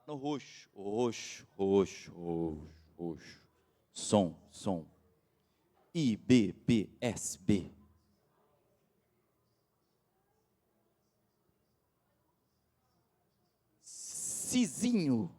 No roxo, roxo, roxo, roxo, roxo. Som, som. I, B, B, S, B. Cizinho.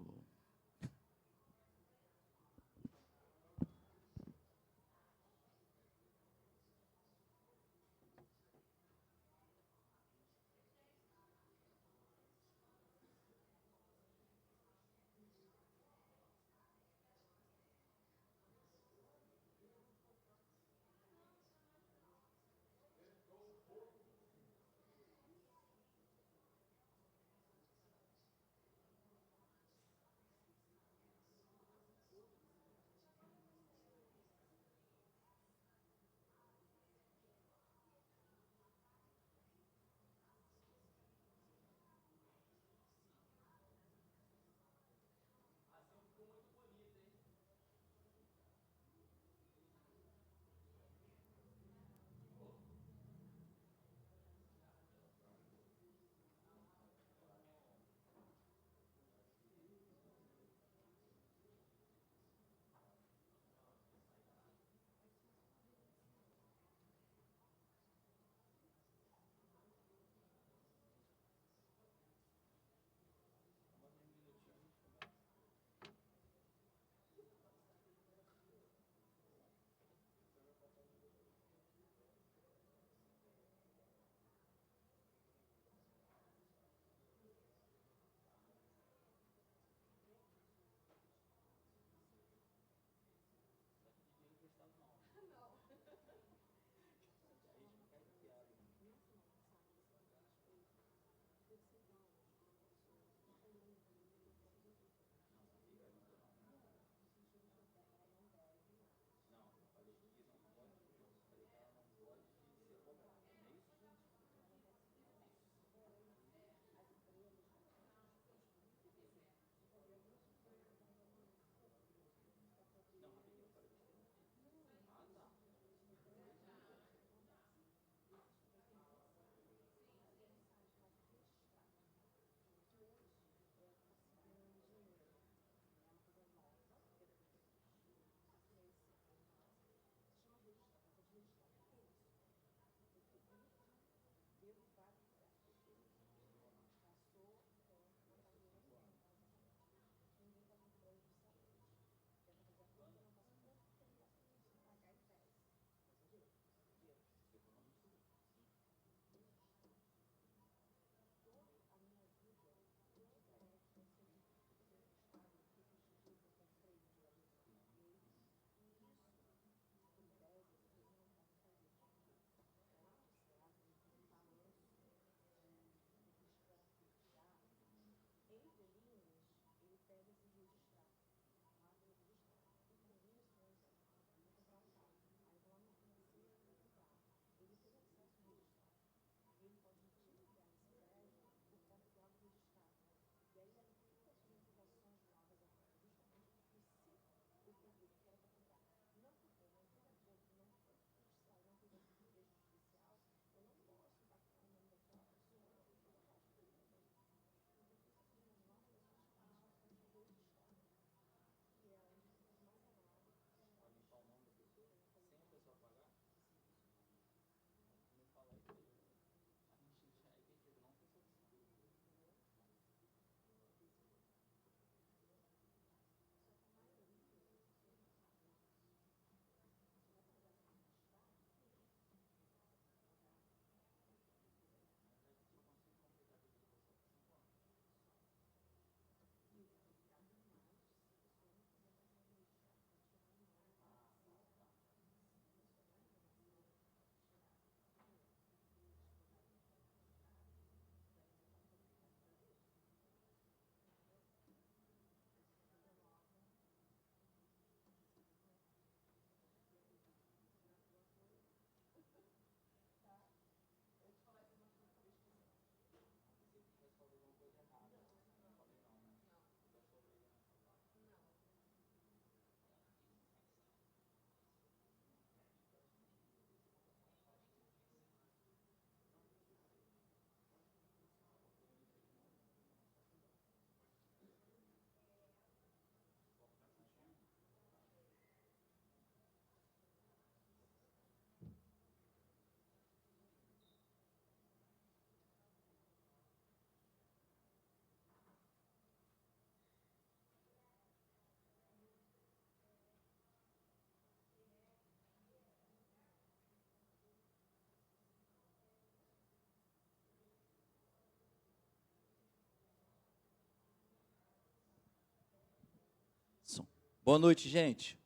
Boa noite, gente.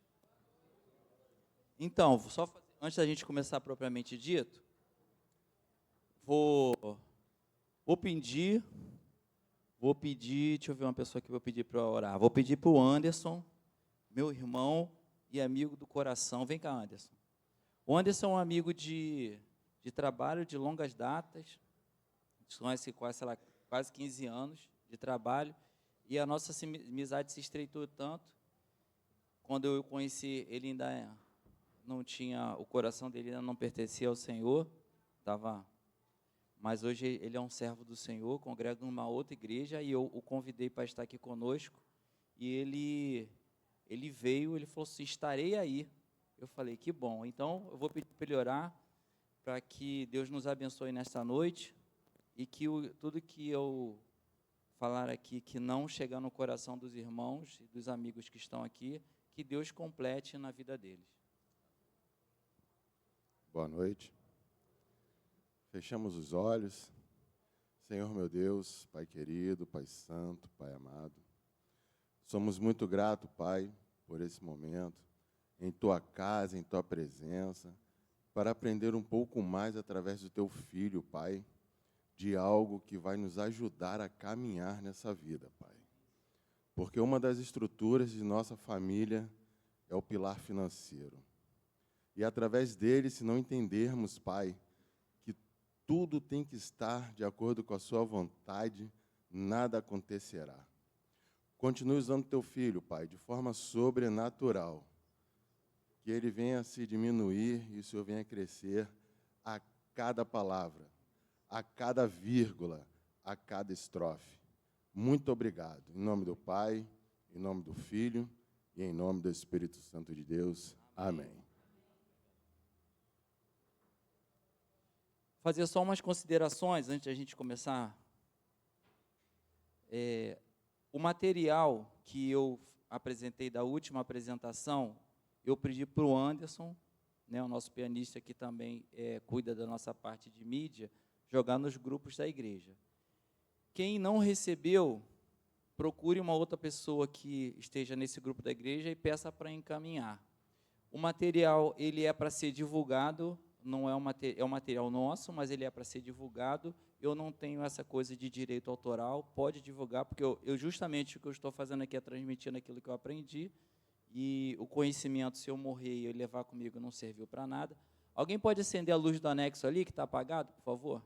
Então, antes da gente começar propriamente dito, vou pedir, deixa eu ver uma pessoa que eu vou pedir para orar. Vou pedir para o Anderson, meu irmão e amigo do coração. Vem cá, Anderson. O Anderson é um amigo de trabalho de longas datas, a gente conhece quase 15 anos de trabalho, e a nossa amizade se estreitou tanto. Quando eu o conheci, ele ainda não tinha, o coração dele ainda não pertencia ao Senhor, mas hoje ele é um servo do Senhor, congrega numa outra igreja, e eu o convidei para estar aqui conosco, e ele veio, ele falou assim, estarei aí. Eu falei, que bom. Então, eu vou pedir para ele orar, para que Deus nos abençoe nesta noite, e que tudo que eu falar aqui, que não chegar no coração dos irmãos e dos amigos que estão aqui, que Deus complete na vida deles. Boa noite. Fechamos os olhos. Senhor meu Deus, Pai querido, Pai santo, Pai amado, somos muito gratos, Pai, por esse momento, em Tua casa, em Tua presença, para aprender um pouco mais através do Teu Filho, Pai, de algo que vai nos ajudar a caminhar nessa vida, Pai. Porque uma das estruturas de nossa família é o pilar financeiro. E através dele, se não entendermos, Pai, que tudo tem que estar de acordo com a sua vontade, nada acontecerá. Continue usando teu filho, Pai, de forma sobrenatural. Que ele venha se diminuir e o Senhor venha crescer a cada palavra, a cada vírgula, a cada estrofe. Muito obrigado. Em nome do Pai, em nome do Filho e em nome do Espírito Santo de Deus. Amém. Fazer só umas considerações antes de a gente começar. O material que eu apresentei da última apresentação, eu pedi para o Anderson, né, o nosso pianista que também cuida da nossa parte de mídia, jogar nos grupos da igreja. Quem não recebeu, procure uma outra pessoa que esteja nesse grupo da igreja e peça para encaminhar. O material, ele é para ser divulgado, não é um material nosso, mas ele é para ser divulgado. Eu não tenho essa coisa de direito autoral, pode divulgar, porque eu justamente o que eu estou fazendo aqui é transmitindo aquilo que eu aprendi, e o conhecimento, se eu morrer e eu levar comigo, não serviu para nada. Alguém pode acender a luz do anexo ali, que está apagado, por favor?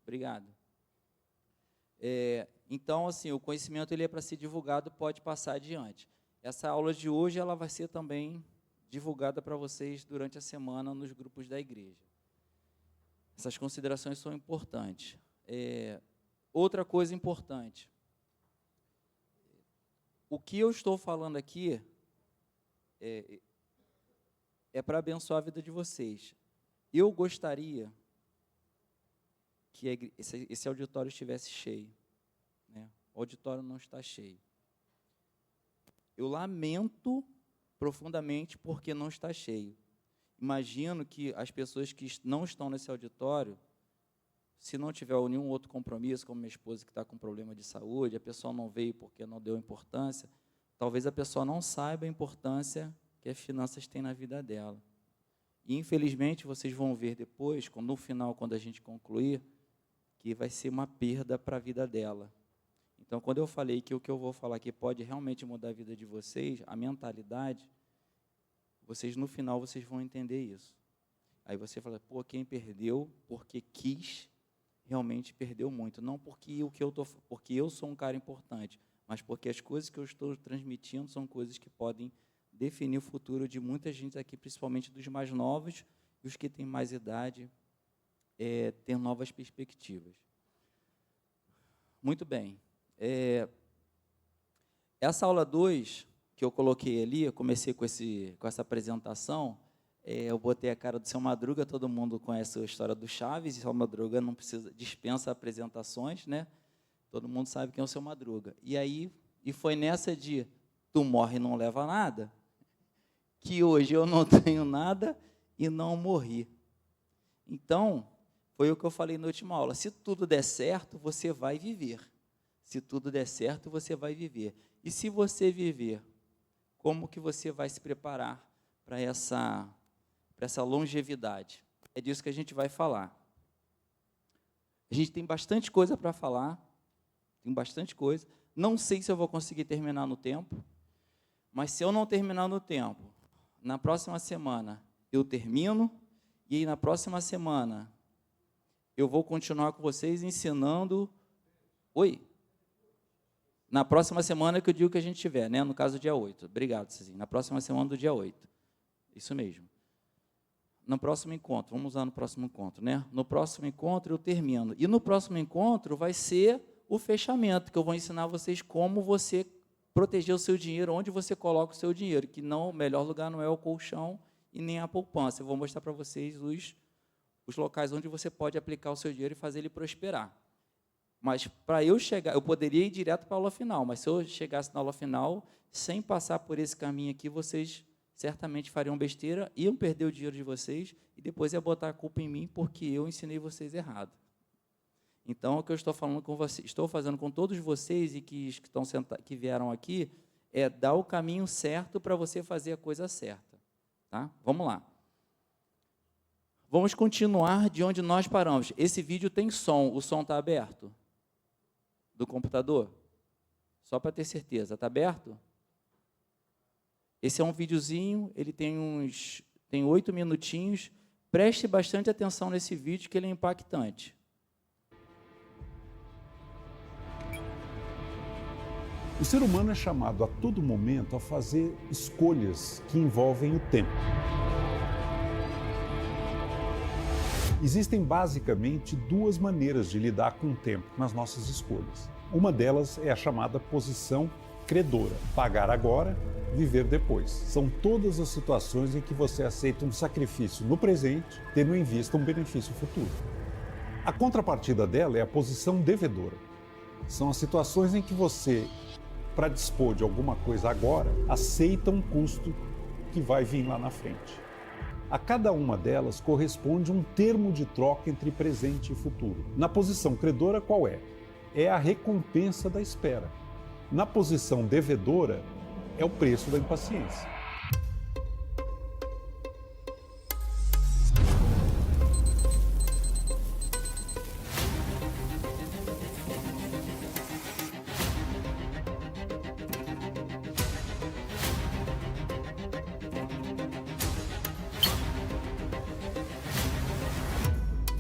Obrigado. Então, assim, o conhecimento ele é para ser divulgado, pode passar adiante. Essa aula de hoje ela vai ser também divulgada para vocês durante a semana nos grupos da igreja. Essas considerações são importantes. Outra coisa importante, o que eu estou falando aqui é para abençoar a vida de vocês. Eu gostaria que esse auditório estivesse cheio, né? O auditório não está cheio. Eu lamento profundamente porque não está cheio. Imagino que as pessoas que não estão nesse auditório, se não tiver nenhum outro compromisso, como minha esposa que está com problema de saúde, a pessoa não veio porque não deu importância, talvez a pessoa não saiba a importância que as finanças têm na vida dela. E, infelizmente, vocês vão ver depois, no final, quando a gente concluir, que vai ser uma perda para a vida dela. Então, quando eu falei que o que eu vou falar aqui pode realmente mudar a vida de vocês, a mentalidade, vocês, no final, vocês vão entender isso. Aí você fala, pô, quem perdeu porque quis, realmente perdeu muito. Não porque porque eu sou um cara importante, mas porque as coisas que eu estou transmitindo são coisas que podem definir o futuro de muita gente aqui, principalmente dos mais novos e os que têm mais idade, ter novas perspectivas. Muito bem. Essa aula 2, que eu coloquei ali, eu comecei com essa apresentação, eu botei a cara do Seu Madruga, todo mundo conhece a história do Chaves, e Seu Madruga não dispensa apresentações, né? Todo mundo sabe quem é o Seu Madruga. E foi nessa de tu morre e não leva nada, que hoje eu não tenho nada e não morri. Então, foi o que eu falei na última aula, se tudo der certo, você vai viver. Se tudo der certo, você vai viver. E se você viver como que você vai se preparar para essa longevidade. É disso que a gente vai falar. A gente tem bastante coisa para falar, tem bastante coisa. Não sei se eu vou conseguir terminar no tempo, mas se eu não terminar no tempo, na próxima semana eu termino, e aí na próxima semana eu vou continuar com vocês ensinando... Oi? Na próxima semana que eu digo que a gente tiver, né? No caso, dia 8. Obrigado, Cezinho. Na próxima semana do dia 8. Isso mesmo. No próximo encontro, vamos usar no próximo encontro, né? No próximo encontro eu termino. E no próximo encontro vai ser o fechamento, que eu vou ensinar vocês como você proteger o seu dinheiro, onde você coloca o seu dinheiro, que não, o melhor lugar não é o colchão e nem a poupança. Eu vou mostrar para vocês os locais onde você pode aplicar o seu dinheiro e fazer ele prosperar. Mas para eu chegar, eu poderia ir direto para a aula final, mas se eu chegasse na aula final, sem passar por esse caminho aqui, vocês certamente fariam besteira, iam perder o dinheiro de vocês e depois ia botar a culpa em mim porque eu ensinei vocês errado. Então, o que eu estou falando com vocês, estou fazendo com todos vocês e que vieram aqui, é dar o caminho certo para você fazer a coisa certa. Tá? Vamos lá. Vamos continuar de onde nós paramos. Esse vídeo tem som, o som está aberto? Do computador? Só para ter certeza, está aberto? Esse é um videozinho, ele tem 8 minutinhos. Preste bastante atenção nesse vídeo, que ele é impactante. O ser humano é chamado a todo momento a fazer escolhas que envolvem o tempo. Existem basicamente duas maneiras de lidar com o tempo nas nossas escolhas. Uma delas é a chamada posição credora. Pagar agora, viver depois. São todas as situações em que você aceita um sacrifício no presente, tendo em vista um benefício futuro. A contrapartida dela é a posição devedora. São as situações em que você, para dispor de alguma coisa agora, aceita um custo que vai vir lá na frente. A cada uma delas corresponde um termo de troca entre presente e futuro. Na posição credora, qual é? É a recompensa da espera. Na posição devedora, é o preço da impaciência.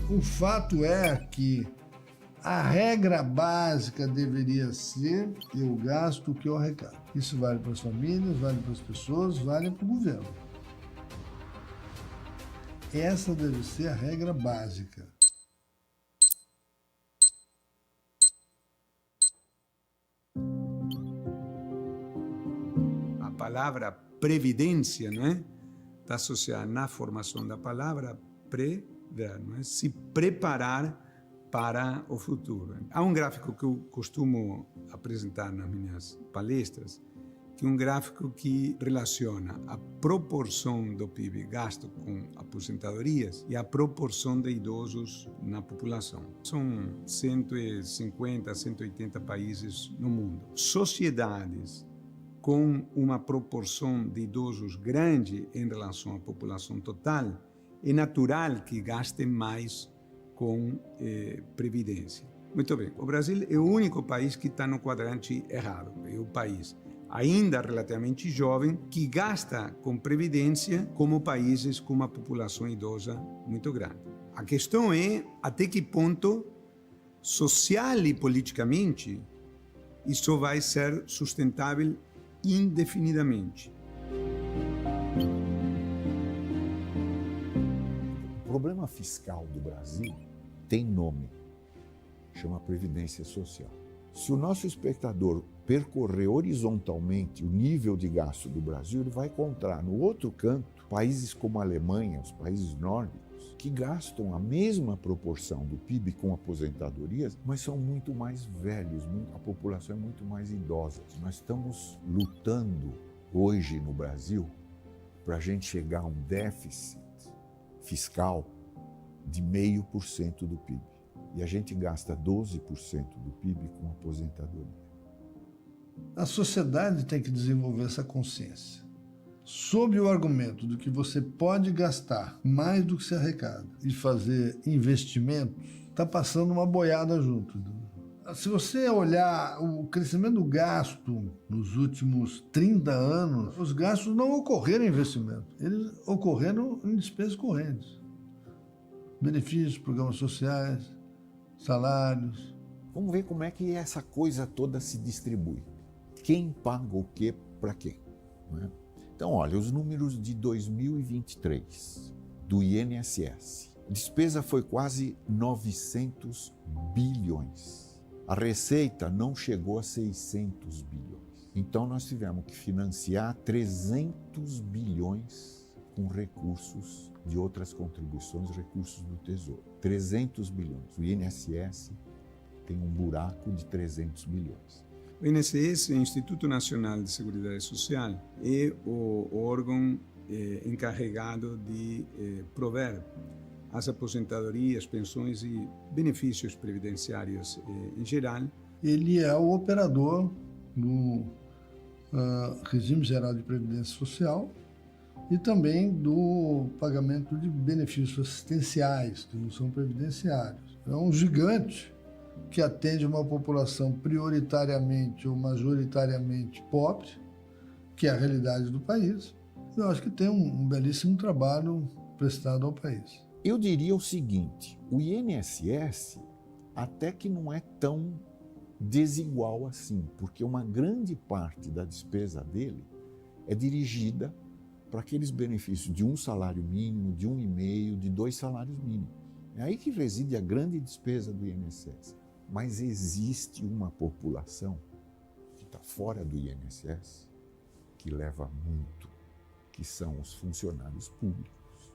O fato é que a regra básica deveria ser: eu gasto o que eu arrecado. Isso vale para as famílias, vale para as pessoas, vale para o governo. Essa deve ser a regra básica. A palavra previdência, não é? Está associada na formação da palavra prever, não é? Se preparar para o futuro. Há um gráfico que eu costumo apresentar nas minhas palestras, que é um gráfico que relaciona a proporção do PIB gasto com aposentadorias e a proporção de idosos na população. São 150, 180 países no mundo. Sociedades com uma proporção de idosos grande em relação à população total, é natural que gastem mais com previdência. Muito bem, o Brasil é o único país que está no quadrante errado. É o país ainda relativamente jovem que gasta com previdência como países com uma população idosa muito grande. A questão é até que ponto, social e politicamente, isso vai ser sustentável indefinidamente. O problema fiscal do Brasil tem nome, chama Previdência Social. Se o nosso espectador percorrer horizontalmente o nível de gasto do Brasil, ele vai encontrar no outro canto países como a Alemanha, os países nórdicos, que gastam a mesma proporção do PIB com aposentadorias, mas são muito mais velhos, a população é muito mais idosa. Nós estamos lutando hoje no Brasil para a gente chegar a um déficit fiscal de 0,5% do PIB. E a gente gasta 12% do PIB com aposentadoria. A sociedade tem que desenvolver essa consciência. Sob o argumento de que você pode gastar mais do que se arrecada e fazer investimentos, está passando uma boiada junto. Se você olhar o crescimento do gasto nos últimos 30 anos, os gastos não ocorreram em investimento, eles ocorreram em despesas correntes. Benefícios, programas sociais, salários. Vamos ver como é que essa coisa toda se distribui. Quem paga o quê para quem? Não é? Então, olha, os números de 2023 do INSS. A despesa foi quase 900 bilhões. A receita não chegou a 600 bilhões. Então, nós tivemos que financiar 300 bilhões com recursos de outras contribuições, recursos do Tesouro. 300 bilhões. O INSS tem um buraco de 300 bilhões. O INSS, Instituto Nacional de Seguridade Social, é o órgão encarregado de prover as aposentadorias, pensões e benefícios previdenciários em geral. Ele é o operador do Regime Geral de Previdência Social e também do pagamento de benefícios assistenciais, que não são previdenciários. É um gigante que atende uma população prioritariamente ou majoritariamente pobre, que é a realidade do país. Eu acho que tem um belíssimo trabalho prestado ao país. Eu diria o seguinte, o INSS até que não é tão desigual assim, porque uma grande parte da despesa dele é dirigida para aqueles benefícios de um salário mínimo, de 1,5, de 2 salários mínimos. É aí que reside a grande despesa do INSS. Mas existe uma população que está fora do INSS que leva muito, que são os funcionários públicos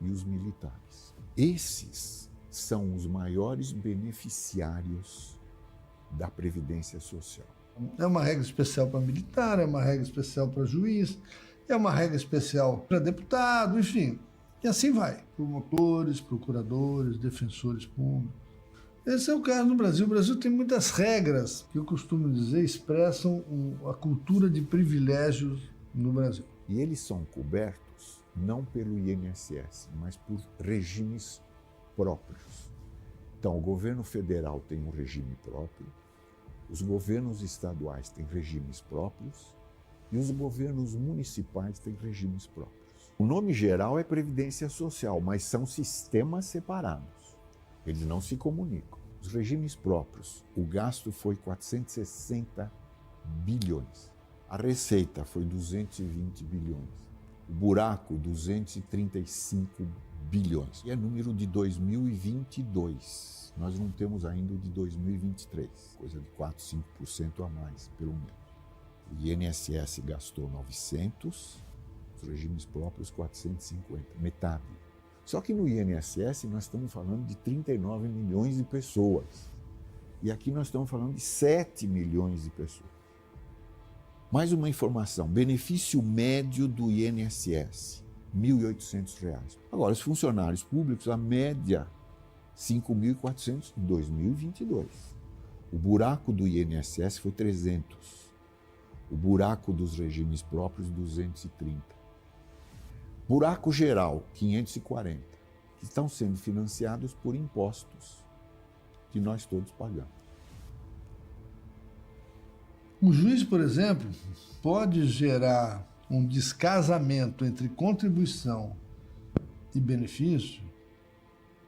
e os militares. Esses são os maiores beneficiários da Previdência Social. É uma regra especial para militar, é uma regra especial para juiz, é uma regra especial para deputado, enfim. E assim vai. Promotores, procuradores, defensores públicos. Esse é o caso no Brasil. O Brasil tem muitas regras que eu costumo dizer expressam a cultura de privilégios no Brasil. E eles são cobertos não pelo INSS, mas por regimes próprios. Então, o governo federal tem um regime próprio, os governos estaduais têm regimes próprios e os governos municipais têm regimes próprios. O nome geral é Previdência Social, mas são sistemas separados. Eles não se comunicam. Os regimes próprios, o gasto foi 460 bilhões. A receita foi 220 bilhões. O buraco, 235 bilhões. E é número de 2022. Nós não temos ainda o de 2023. Coisa de 4, 5% a mais, pelo menos. O INSS gastou 900, os regimes próprios 450, metade. Só que no INSS nós estamos falando de 39 milhões de pessoas. E aqui nós estamos falando de 7 milhões de pessoas. Mais uma informação, benefício médio do INSS, R$ 1.800. Agora, os funcionários públicos, a média, R$ 5.400 em 2022. O buraco do INSS foi 300. O buraco dos regimes próprios, 230. Buraco geral, 540, que estão sendo financiados por impostos que nós todos pagamos. Um juiz, por exemplo, pode gerar um descasamento entre contribuição e benefício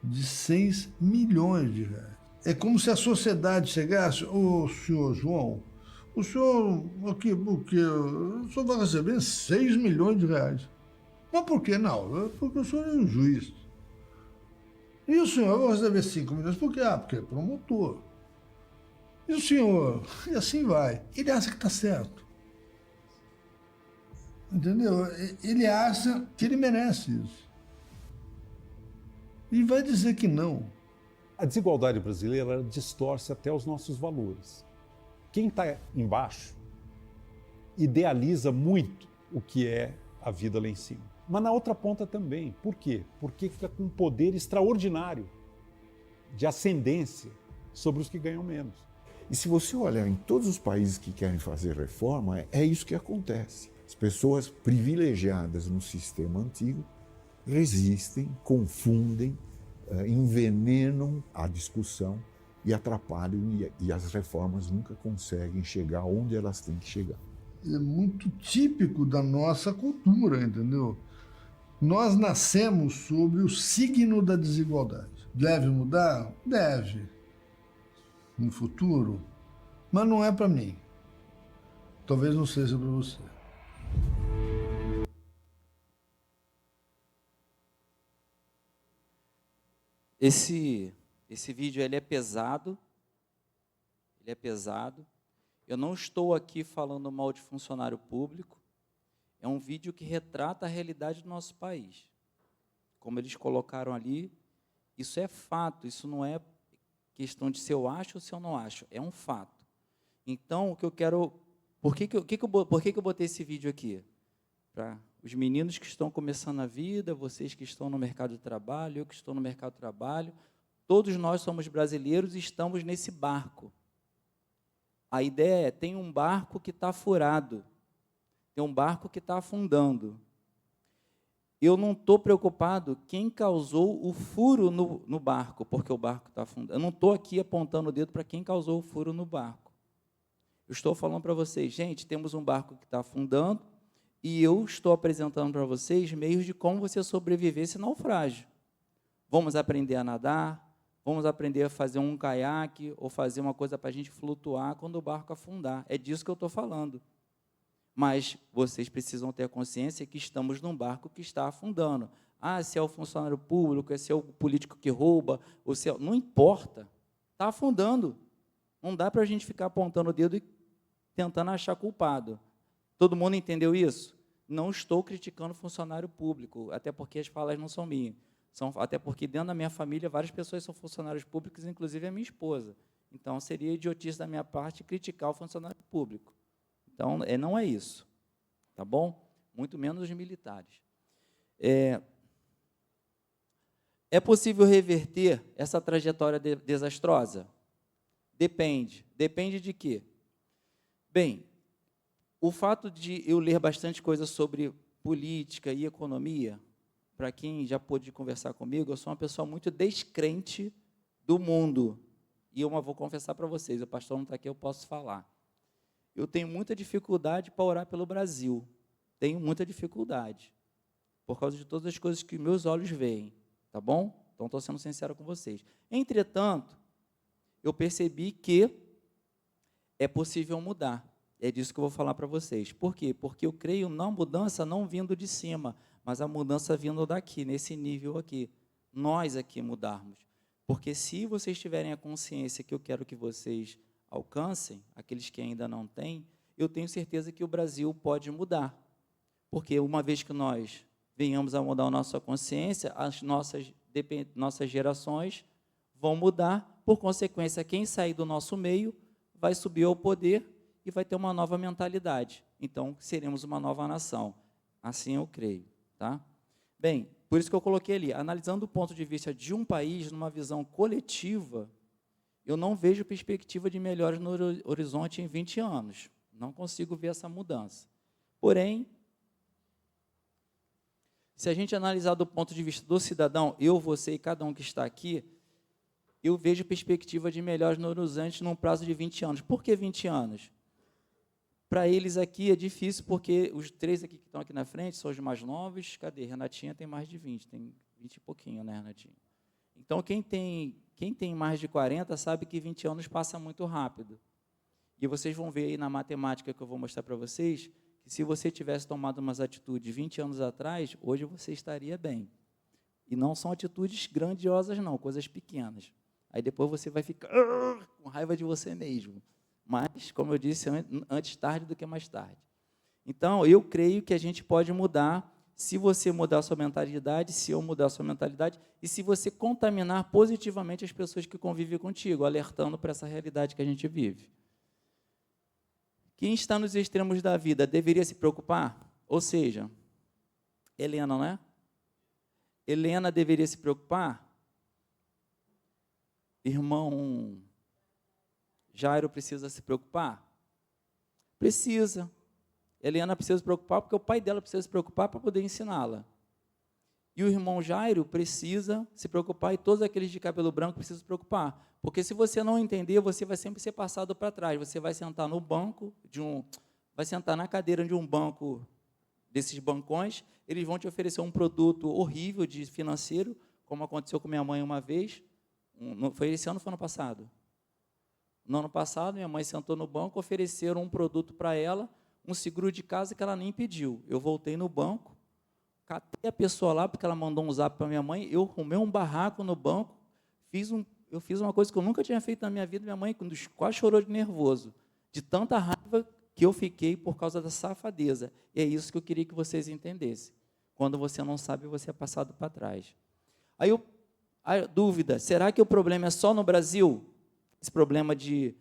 de 6 milhões de reais. É como se a sociedade chegasse, ô senhor João, o senhor vai receber 6 milhões de reais. Mas por que não? Porque o senhor é um juiz. E o senhor vai receber 5 milhões, por quê? Porque é promotor. E o senhor? E assim vai. Ele acha que está certo. Entendeu? Ele acha que ele merece isso. E vai dizer que não. A desigualdade brasileira ela distorce até os nossos valores. Quem está embaixo idealiza muito o que é a vida lá em cima. Mas na outra ponta também. Por quê? Porque fica com um poder extraordinário de ascendência sobre os que ganham menos. E se você olhar em todos os países que querem fazer reforma, é isso que acontece. As pessoas privilegiadas no sistema antigo resistem, confundem, envenenam a discussão e atrapalham, e as reformas nunca conseguem chegar onde elas têm que chegar. É muito típico da nossa cultura, entendeu? Nós nascemos sob o signo da desigualdade. Deve mudar? Deve. No futuro? Mas não é para mim. Talvez não seja para você. Esse vídeo ele é pesado. Ele é pesado. Eu não estou aqui falando mal de funcionário público. É um vídeo que retrata a realidade do nosso país. Como eles colocaram ali, isso é fato, isso não é questão de se eu acho ou se eu não acho, é um fato. Então, o que eu quero... Por que eu botei esse vídeo aqui? Para os meninos que estão começando a vida, vocês que estão no mercado de trabalho, eu que estou no mercado de trabalho, todos nós somos brasileiros e estamos nesse barco. A ideia é, tem um barco que está furado, tem um barco que está afundando. Eu não estou preocupado quem causou o furo no barco, porque o barco está afundando. Eu não estou aqui apontando o dedo para quem causou o furo no barco. Eu estou falando para vocês, gente, temos um barco que está afundando e eu estou apresentando para vocês meios de como você sobreviver esse naufrágio. Vamos aprender a nadar, vamos aprender a fazer um caiaque ou fazer uma coisa para a gente flutuar quando o barco afundar. É disso que eu estou falando. Mas vocês precisam ter a consciência que estamos num barco que está afundando. Ah, se é o funcionário público, se é o político que rouba, ou se é... não importa, está afundando. Não dá para a gente ficar apontando o dedo e tentando achar culpado. Todo mundo entendeu isso? Não estou criticando funcionário público, até porque as falas não são minhas. Até porque dentro da minha família várias pessoas são funcionários públicos, inclusive a minha esposa. Então, seria idiotice da minha parte criticar o funcionário público. Então, não é isso, tá bom? Muito menos os militares. É possível reverter essa trajetória desastrosa? Depende. Depende de quê? Bem, o fato de eu ler bastante coisa sobre política e economia, para quem já pôde conversar comigo, eu sou uma pessoa muito descrente do mundo. E eu vou confessar para vocês, o pastor não está aqui, eu posso falar. Eu tenho muita dificuldade para orar pelo Brasil. Tenho muita dificuldade. Por causa de todas as coisas que meus olhos veem. Tá bom? Então, estou sendo sincero com vocês. Entretanto, eu percebi que é possível mudar. É disso que eu vou falar para vocês. Por quê? Porque eu creio na mudança não vindo de cima, mas a mudança vindo daqui, nesse nível aqui. Nós aqui mudarmos. Porque se vocês tiverem a consciência que eu quero que vocês alcancem, aqueles que ainda não têm, eu tenho certeza que o Brasil pode mudar. Porque uma vez que nós venhamos a mudar a nossa consciência, as nossas gerações vão mudar, por consequência, quem sair do nosso meio vai subir ao poder e vai ter uma nova mentalidade. Então, seremos uma nova nação. Assim eu creio. Tá? Bem, por isso que eu coloquei ali, analisando o ponto de vista de um país, numa visão coletiva, eu não vejo perspectiva de melhores no horizonte em 20 anos. Não consigo ver essa mudança. Porém, se a gente analisar do ponto de vista do cidadão, eu, você e cada um que está aqui, eu vejo perspectiva de melhores no horizonte num prazo de 20 anos. Por que 20 anos? Para eles aqui é difícil, porque os 3 aqui que estão aqui na frente são os mais novos. Cadê? Renatinha tem mais de 20, tem 20 e pouquinho, né, Renatinha? Então, quem tem mais de 40 sabe que 20 anos passa muito rápido. E vocês vão ver aí na matemática que eu vou mostrar para vocês, que se você tivesse tomado umas atitudes 20 anos atrás, hoje você estaria bem. E não são atitudes grandiosas, não, coisas pequenas. Aí depois você vai ficar com raiva de você mesmo. Mas, como eu disse, antes tarde do que mais tarde. Então, eu creio que a gente pode mudar, se você mudar a sua mentalidade, se eu mudar a sua mentalidade, e se você contaminar positivamente as pessoas que convivem contigo, alertando para essa realidade que a gente vive. Quem está nos extremos da vida deveria se preocupar? Ou seja, Helena, não é? Helena deveria se preocupar? Irmão Jairo precisa se preocupar? Precisa. Helena precisa se preocupar porque o pai dela precisa se preocupar para poder ensiná-la. E o irmão Jairo precisa se preocupar e todos aqueles de cabelo branco precisam se preocupar. Porque se você não entender, você vai sempre ser passado para trás. Você vai sentar no banco vai sentar na cadeira de um banco, desses bancões, eles vão te oferecer um produto horrível de financeiro, como aconteceu com minha mãe uma vez. Foi esse ano ou foi ano passado? No ano passado, minha mãe sentou no banco, ofereceram um produto para ela, um seguro de casa que ela nem pediu. Eu voltei no banco, catei a pessoa lá, porque ela mandou um zap para minha mãe, eu arrumei um barraco no banco, eu fiz uma coisa que eu nunca tinha feito na minha vida, minha mãe quase chorou de nervoso, de tanta raiva que eu fiquei por causa da safadeza. E é isso que eu queria que vocês entendessem. Quando você não sabe, você é passado para trás. Aí a dúvida, será que o problema é só no Brasil? Esse problema de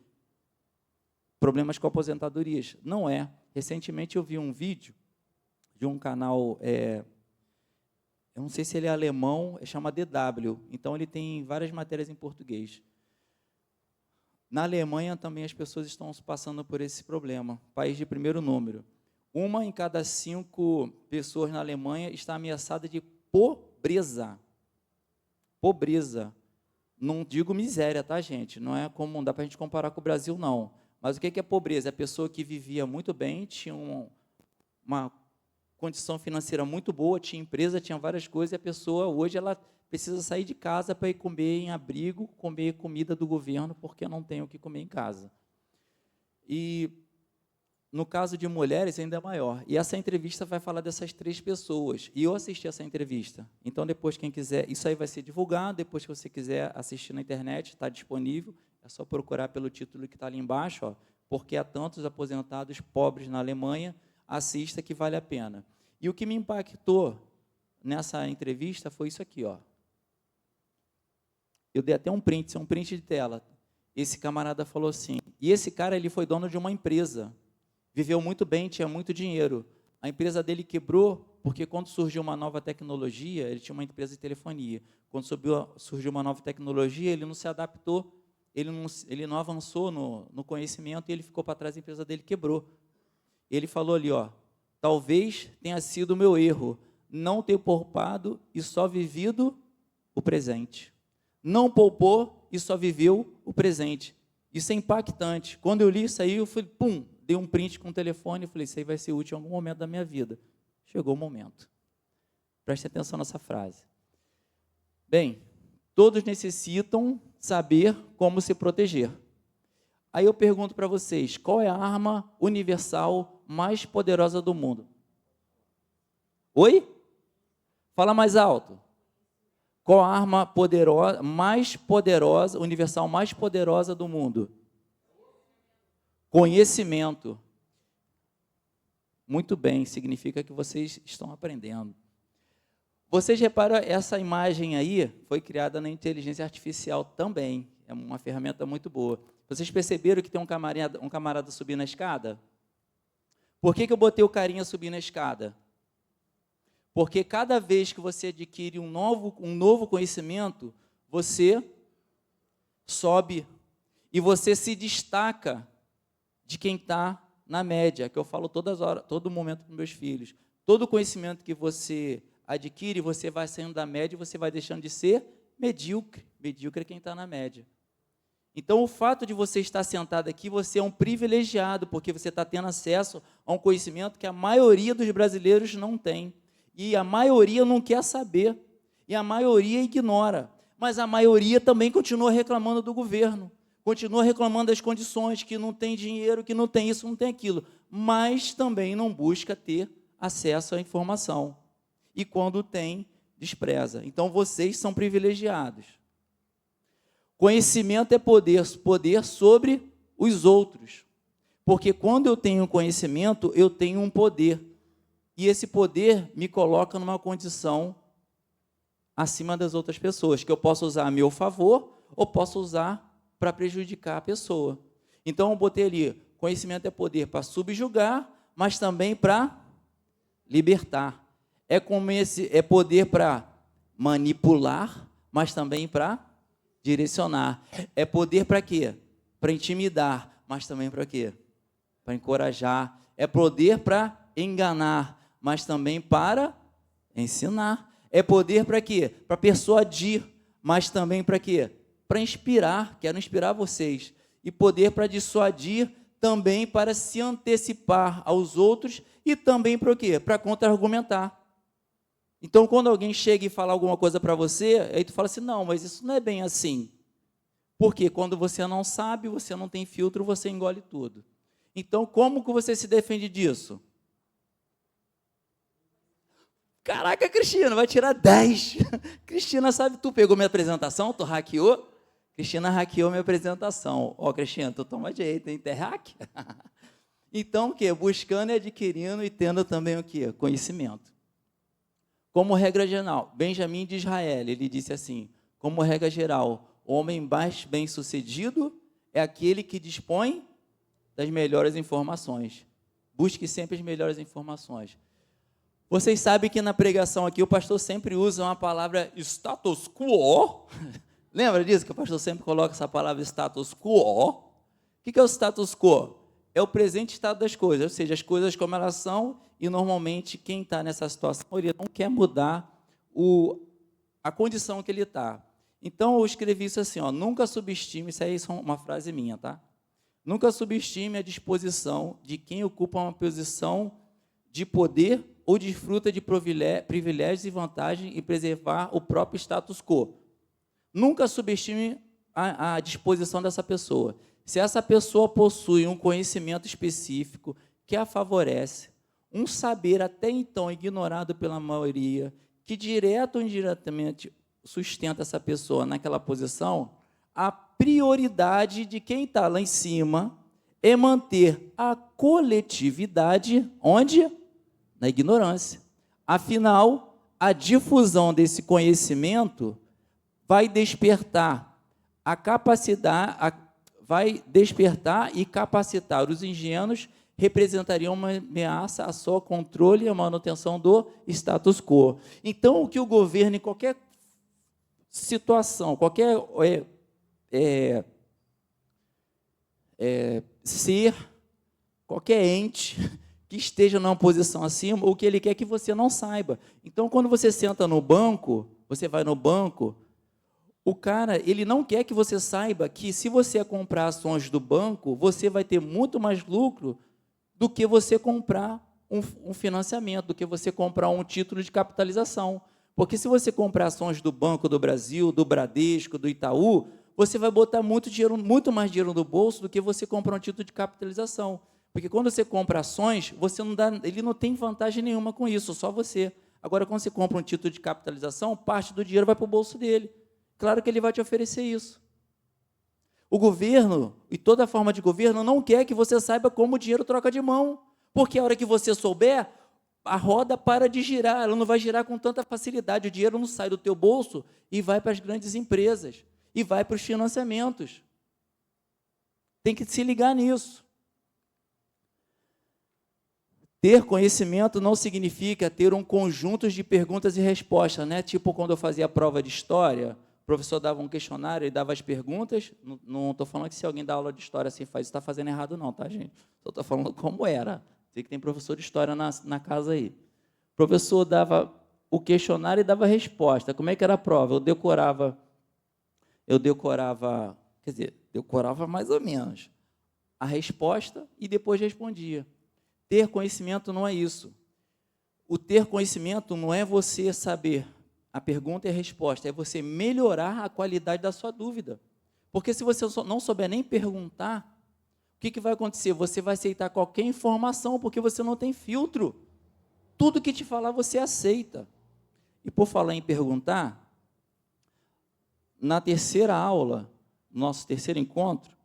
problemas com aposentadorias? Não é. Recentemente eu vi um vídeo de um canal, eu não sei se ele é alemão, chama DW, então ele tem várias matérias em português. Na Alemanha também as pessoas estão passando por esse problema, país de primeiro número. 1 em cada 5 pessoas na Alemanha está ameaçada de pobreza. Pobreza. Não digo miséria, tá, gente? Não é como, não dá para a gente comparar com o Brasil, não. Mas o que é pobreza? É a pessoa que vivia muito bem, tinha uma condição financeira muito boa, tinha empresa, tinha várias coisas, e a pessoa hoje ela precisa sair de casa para ir comer em abrigo, comer comida do governo, porque não tem o que comer em casa. E no caso de mulheres ainda é maior. E essa entrevista vai falar dessas 3 pessoas. E eu assisti essa entrevista. Então, depois, quem quiser, isso aí vai ser divulgado, depois que você quiser assistir na internet, está disponível, é só procurar pelo título que está ali embaixo, ó, porque há tantos aposentados pobres na Alemanha, assista que vale a pena. E o que me impactou nessa entrevista foi isso aqui, ó. Eu dei até um print, isso é um print de tela. Esse camarada falou assim, e esse cara ele foi dono de uma empresa, viveu muito bem, tinha muito dinheiro. A empresa dele quebrou porque quando surgiu uma nova tecnologia, ele tinha uma empresa de telefonia, quando surgiu uma nova tecnologia, ele não se adaptou, ele não avançou no conhecimento e ele ficou para trás, a empresa dele quebrou. Ele falou ali, ó, talvez tenha sido o meu erro, não ter poupado e só vivido o presente. Não poupou e só viveu o presente. Isso é impactante. Quando eu li isso aí, eu fui, pum, dei um print com o telefone e falei, isso aí vai ser útil em algum momento da minha vida. Chegou o momento. Preste atenção nessa frase. Bem, todos necessitam saber como se proteger. Aí eu pergunto para vocês, qual é a arma universal mais poderosa do mundo? Oi? Fala mais alto. Qual a arma poderosa, universal mais poderosa do mundo? Conhecimento. Muito bem, significa que vocês estão aprendendo. Vocês reparam, essa imagem aí foi criada na inteligência artificial também. É uma ferramenta muito boa. Vocês perceberam que tem um camarada subindo a escada? Por que eu botei o carinha subir na escada? Porque cada vez que você adquire um novo conhecimento, você sobe e você se destaca de quem está na média, que eu falo todo momento para os meus filhos. Todo conhecimento que você adquire, você vai saindo da média e você vai deixando de ser medíocre. Medíocre é quem está na média. Então, o fato de você estar sentado aqui, você é um privilegiado, porque você está tendo acesso a um conhecimento que a maioria dos brasileiros não tem. E a maioria não quer saber. E a maioria ignora. Mas a maioria também continua reclamando do governo. Continua reclamando das condições, que não tem dinheiro, que não tem isso, não tem aquilo. Mas também não busca ter acesso à informação. E quando tem, despreza. Então, vocês são privilegiados. Conhecimento é poder sobre os outros. Porque quando eu tenho conhecimento, eu tenho um poder. E esse poder me coloca numa condição acima das outras pessoas, que eu posso usar a meu favor ou posso usar para prejudicar a pessoa. Então, eu botei ali, conhecimento é poder para subjugar, mas também para libertar. É poder para manipular, mas também para direcionar. É poder para quê? para intimidar, mas também para quê? Para encorajar. É poder para enganar, mas também para ensinar. É poder para quê? Para persuadir, mas também para quê? Para inspirar. Quero inspirar vocês. E poder para dissuadir, também para se antecipar aos outros e também para o quê? Para contra-argumentar. Então, quando alguém chega e fala alguma coisa para você, aí tu fala assim, não, mas isso não é bem assim. Porque quando você não sabe, você não tem filtro, você engole tudo. Então, como que você se defende disso? Caraca, Cristina, vai tirar 10. Cristina, sabe, tu pegou minha apresentação, tu hackeou? Cristina hackeou minha apresentação. Ó, Cristina, tu toma jeito, hein? Tem hack? Então, o quê? Buscando e adquirindo e tendo também o quê? Conhecimento. Como regra geral, Benjamin de Israel, ele disse assim, como regra geral, o homem mais bem-sucedido é aquele que dispõe das melhores informações. Busque sempre as melhores informações. Vocês sabem que na pregação aqui o pastor sempre usa uma palavra status quo. Lembra disso, que o pastor sempre coloca essa palavra status quo? O que é o status quo? É o presente estado das coisas, ou seja, as coisas como elas são, e normalmente quem está nessa situação, ele não quer mudar a condição que ele está. Então, eu escrevi isso assim, ó, nunca subestime, isso aí é uma frase minha, tá? Nunca subestime a disposição de quem ocupa uma posição de poder ou desfruta de privilégios e vantagens em preservar o próprio status quo. Nunca subestime a disposição dessa pessoa. Se essa pessoa possui um conhecimento específico que a favorece, um saber até então ignorado pela maioria, que direto ou indiretamente sustenta essa pessoa naquela posição, a prioridade de quem está lá em cima é manter a coletividade onde? Na ignorância. Afinal, a difusão desse conhecimento vai despertar a capacidade, vai despertar e capacitar os ingênuos, representariam uma ameaça a só controle e a manutenção do status quo. Então, o que o governo, em qualquer situação, qualquer ser, qualquer ente que esteja numa posição acima, o que ele quer é que você não saiba. Então, quando você senta no banco, você vai no banco, o cara, ele não quer que você saiba que se você comprar ações do banco, você vai ter muito mais lucro do que você comprar um financiamento, do que você comprar um título de capitalização. Porque se você comprar ações do Banco do Brasil, do Bradesco, do Itaú, você vai botar muito mais dinheiro no bolso do que você comprar um título de capitalização. Porque quando você compra ações, ele não tem vantagem nenhuma com isso, só você. Agora, quando você compra um título de capitalização, parte do dinheiro vai para o bolso dele. Claro que ele vai te oferecer isso. O governo, e toda forma de governo, não quer que você saiba como o dinheiro troca de mão. Porque a hora que você souber, a roda para de girar, ela não vai girar com tanta facilidade. O dinheiro não sai do teu bolso e vai para as grandes empresas, e vai para os financiamentos. Tem que se ligar nisso. Ter conhecimento não significa ter um conjunto de perguntas e respostas, né? Tipo quando eu fazia a prova de história, o professor dava um questionário e dava as perguntas. Não estou falando que se alguém dá aula de história assim faz, está fazendo errado não, tá, gente? Só estou falando como era. Sei que tem professor de história na casa aí. O professor dava o questionário e dava a resposta. Como é que era a prova? Eu decorava, quer dizer, decorava mais ou menos a resposta e depois respondia. Ter conhecimento não é isso. O ter conhecimento não é você saber a pergunta e a resposta, é você melhorar a qualidade da sua dúvida. Porque se você não souber nem perguntar, o que vai acontecer? Você vai aceitar qualquer informação, porque você não tem filtro. Tudo que te falar, você aceita. E por falar em perguntar, na terceira aula, nosso terceiro encontro,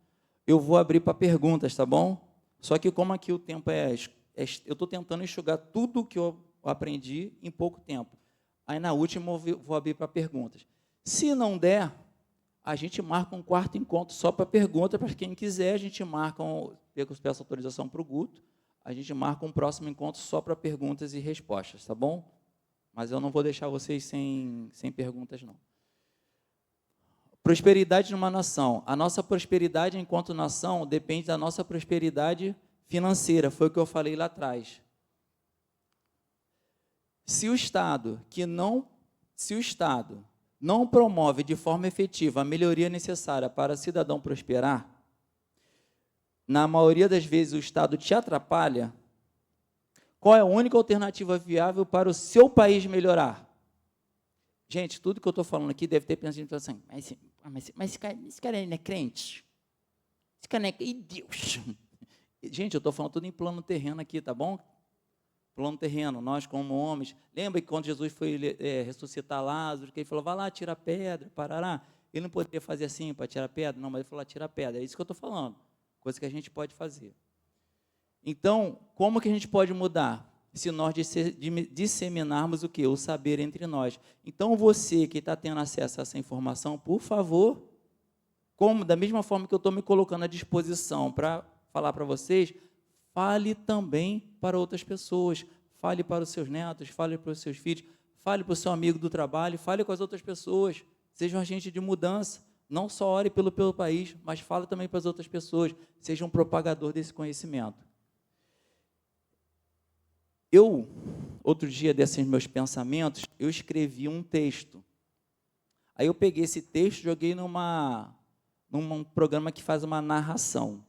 eu vou abrir para perguntas, tá bom? Só que como aqui o tempo eu estou tentando enxugar tudo que eu aprendi em pouco tempo. Aí na última eu vou abrir para perguntas. Se não der, a gente marca um quarto encontro só para pergunta, para quem quiser, a gente marca, peço autorização para o Guto, a gente marca um próximo encontro só para perguntas e respostas, tá bom? Mas eu não vou deixar vocês sem perguntas, não. Prosperidade numa nação. A nossa prosperidade enquanto nação depende da nossa prosperidade financeira, foi o que eu falei lá atrás. Se o Estado não promove de forma efetiva a melhoria necessária para o cidadão prosperar, na maioria das vezes o Estado te atrapalha, qual é a única alternativa viável para o seu país melhorar? Gente, tudo que eu estou falando aqui deve ter pensado assim, mas esse cara não é crente? Esse cara não é... E Deus? Gente, eu estou falando tudo em plano terreno aqui, tá bom? Plano terreno, nós como homens. Lembra que quando Jesus foi ressuscitar Lázaro, que ele falou, vai lá, tira a pedra, parará. Ele não poderia fazer assim para tirar a pedra? Não, mas ele falou, tira a pedra. É isso que eu estou falando, coisa que a gente pode fazer. Então, como que a gente pode mudar? Se nós disseminarmos o quê? O saber entre nós. Então, você que está tendo acesso a essa informação, por favor, da mesma forma que eu estou me colocando à disposição para falar para vocês, fale também para outras pessoas, fale para os seus netos, fale para os seus filhos, fale para o seu amigo do trabalho, fale com as outras pessoas, seja um agente de mudança, não só ore pelo país, mas fale também para as outras pessoas, seja um propagador desse conhecimento. Outro dia, desses meus pensamentos, eu escrevi um texto. Aí eu peguei esse texto e joguei num programa que faz uma narração.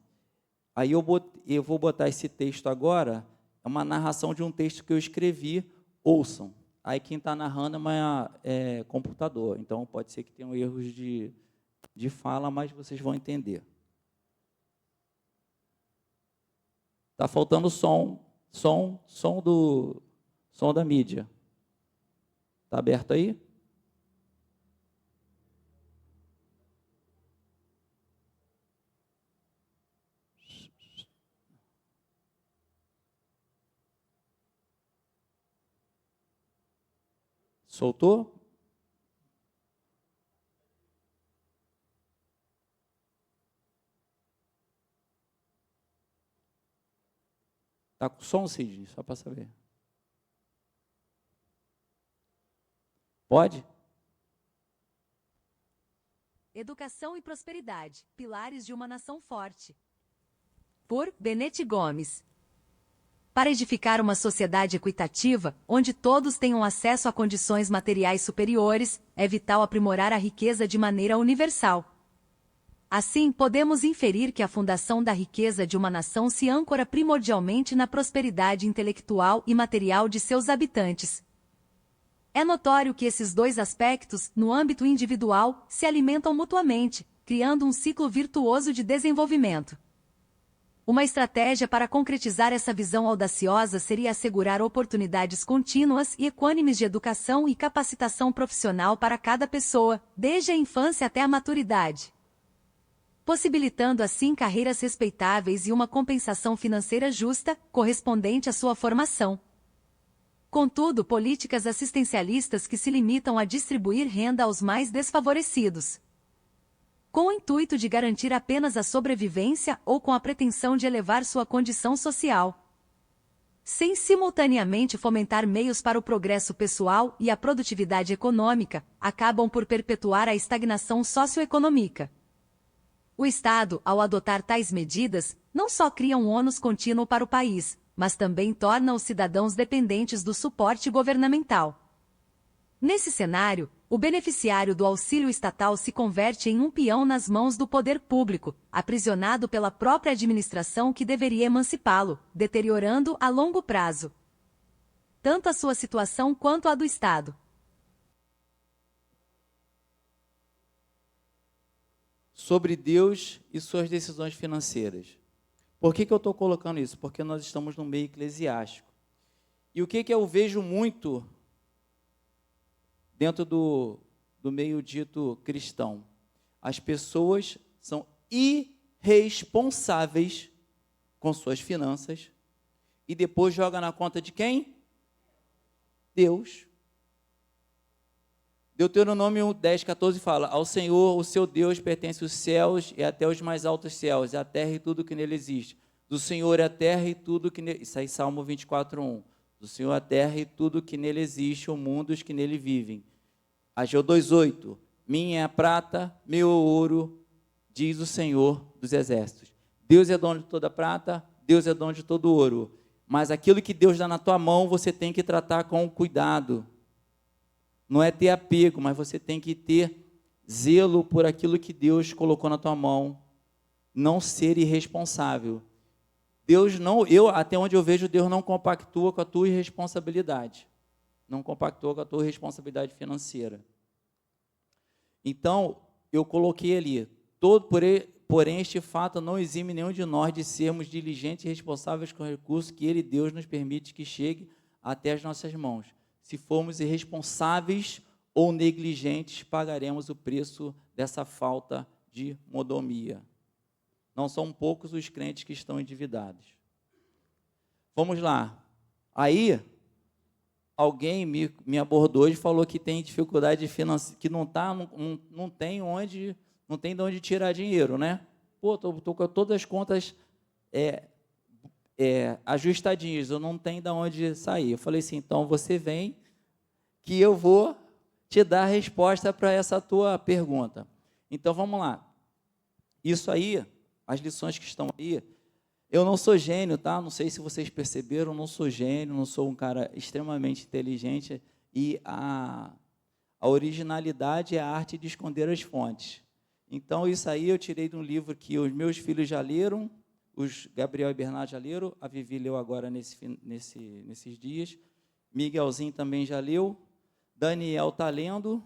Aí eu vou botar esse texto agora, é uma narração de um texto que eu escrevi, ouçam. Aí quem está narrando é computador, então pode ser que tenham erros de fala, mas vocês vão entender. Está faltando som da mídia. Está aberto aí? Soltou? Está com som, Cid? Só para saber. Pode? Educação e prosperidade, pilares de uma nação forte. Por Benete Gomes. Para edificar uma sociedade equitativa, onde todos tenham acesso a condições materiais superiores, é vital aprimorar a riqueza de maneira universal. Assim, podemos inferir que a fundação da riqueza de uma nação se âncora primordialmente na prosperidade intelectual e material de seus habitantes. É notório que esses dois aspectos, no âmbito individual, se alimentam mutuamente, criando um ciclo virtuoso de desenvolvimento. Uma estratégia para concretizar essa visão audaciosa seria assegurar oportunidades contínuas e equânimes de educação e capacitação profissional para cada pessoa, desde a infância até a maturidade, possibilitando assim carreiras respeitáveis e uma compensação financeira justa, correspondente à sua formação. Contudo, políticas assistencialistas que se limitam a distribuir renda aos mais desfavorecidos, com o intuito de garantir apenas a sobrevivência ou com a pretensão de elevar sua condição social, sem simultaneamente fomentar meios para o progresso pessoal e a produtividade econômica, acabam por perpetuar a estagnação socioeconômica. O Estado, ao adotar tais medidas, não só cria um ônus contínuo para o país, mas também torna os cidadãos dependentes do suporte governamental. Nesse cenário, o beneficiário do auxílio estatal se converte em um peão nas mãos do poder público, aprisionado pela própria administração que deveria emancipá-lo, deteriorando a longo prazo tanto a sua situação quanto a do Estado. Sobre Deus e suas decisões financeiras. Por que eu estou colocando isso? Porque nós estamos no meio eclesiástico. E o que eu vejo muito dentro do meio dito cristão? As pessoas são irresponsáveis com suas finanças e depois joga na conta de quem? Deus. Deuteronômio 10:14 fala: ao Senhor, o seu Deus, pertence os céus e até os mais altos céus, e a terra e tudo que nele existe. Do Senhor é a terra e tudo que nele... Isso aí, Salmo 24:1. Do Senhor a terra e tudo que nele existe, o mundo e os que nele vivem. Ageu 2:8. minha é a prata, meu é o ouro, diz o Senhor dos Exércitos. Deus é dono de toda a prata, Deus é dono de todo o ouro. Mas aquilo que Deus dá na tua mão, você tem que tratar com cuidado. Não é ter apego, mas você tem que ter zelo por aquilo que Deus colocou na tua mão. Não ser irresponsável. Deus não, até onde eu vejo, Deus não compactua com a tua irresponsabilidade. Não compactua com a tua responsabilidade financeira. Então, eu coloquei ali, porém este fato não exime nenhum de nós de sermos diligentes e responsáveis com o recurso que Ele, Deus, nos permite que chegue até as nossas mãos. Se formos irresponsáveis ou negligentes, pagaremos o preço dessa falta de mordomia. Não são poucos os crentes que estão endividados. Vamos lá. Aí, alguém me abordou e falou que tem dificuldade financeira, que não tem de onde tirar dinheiro, né? Pô, tô com todas as contas ajustadinhas, eu não tenho de onde sair. Eu falei assim, então você vem que eu vou te dar a resposta para essa tua pergunta. Então, vamos lá. Isso aí, as lições que estão aí, eu não sou gênio, tá? Não sei se vocês perceberam, eu não sou gênio, não sou um cara extremamente inteligente, e a originalidade é a arte de esconder as fontes. Então, isso aí eu tirei de um livro que os meus filhos já leram, os Gabriel e Bernardo já leram, a Vivi leu agora nesses dias, Miguelzinho também já leu, Daniel está lendo,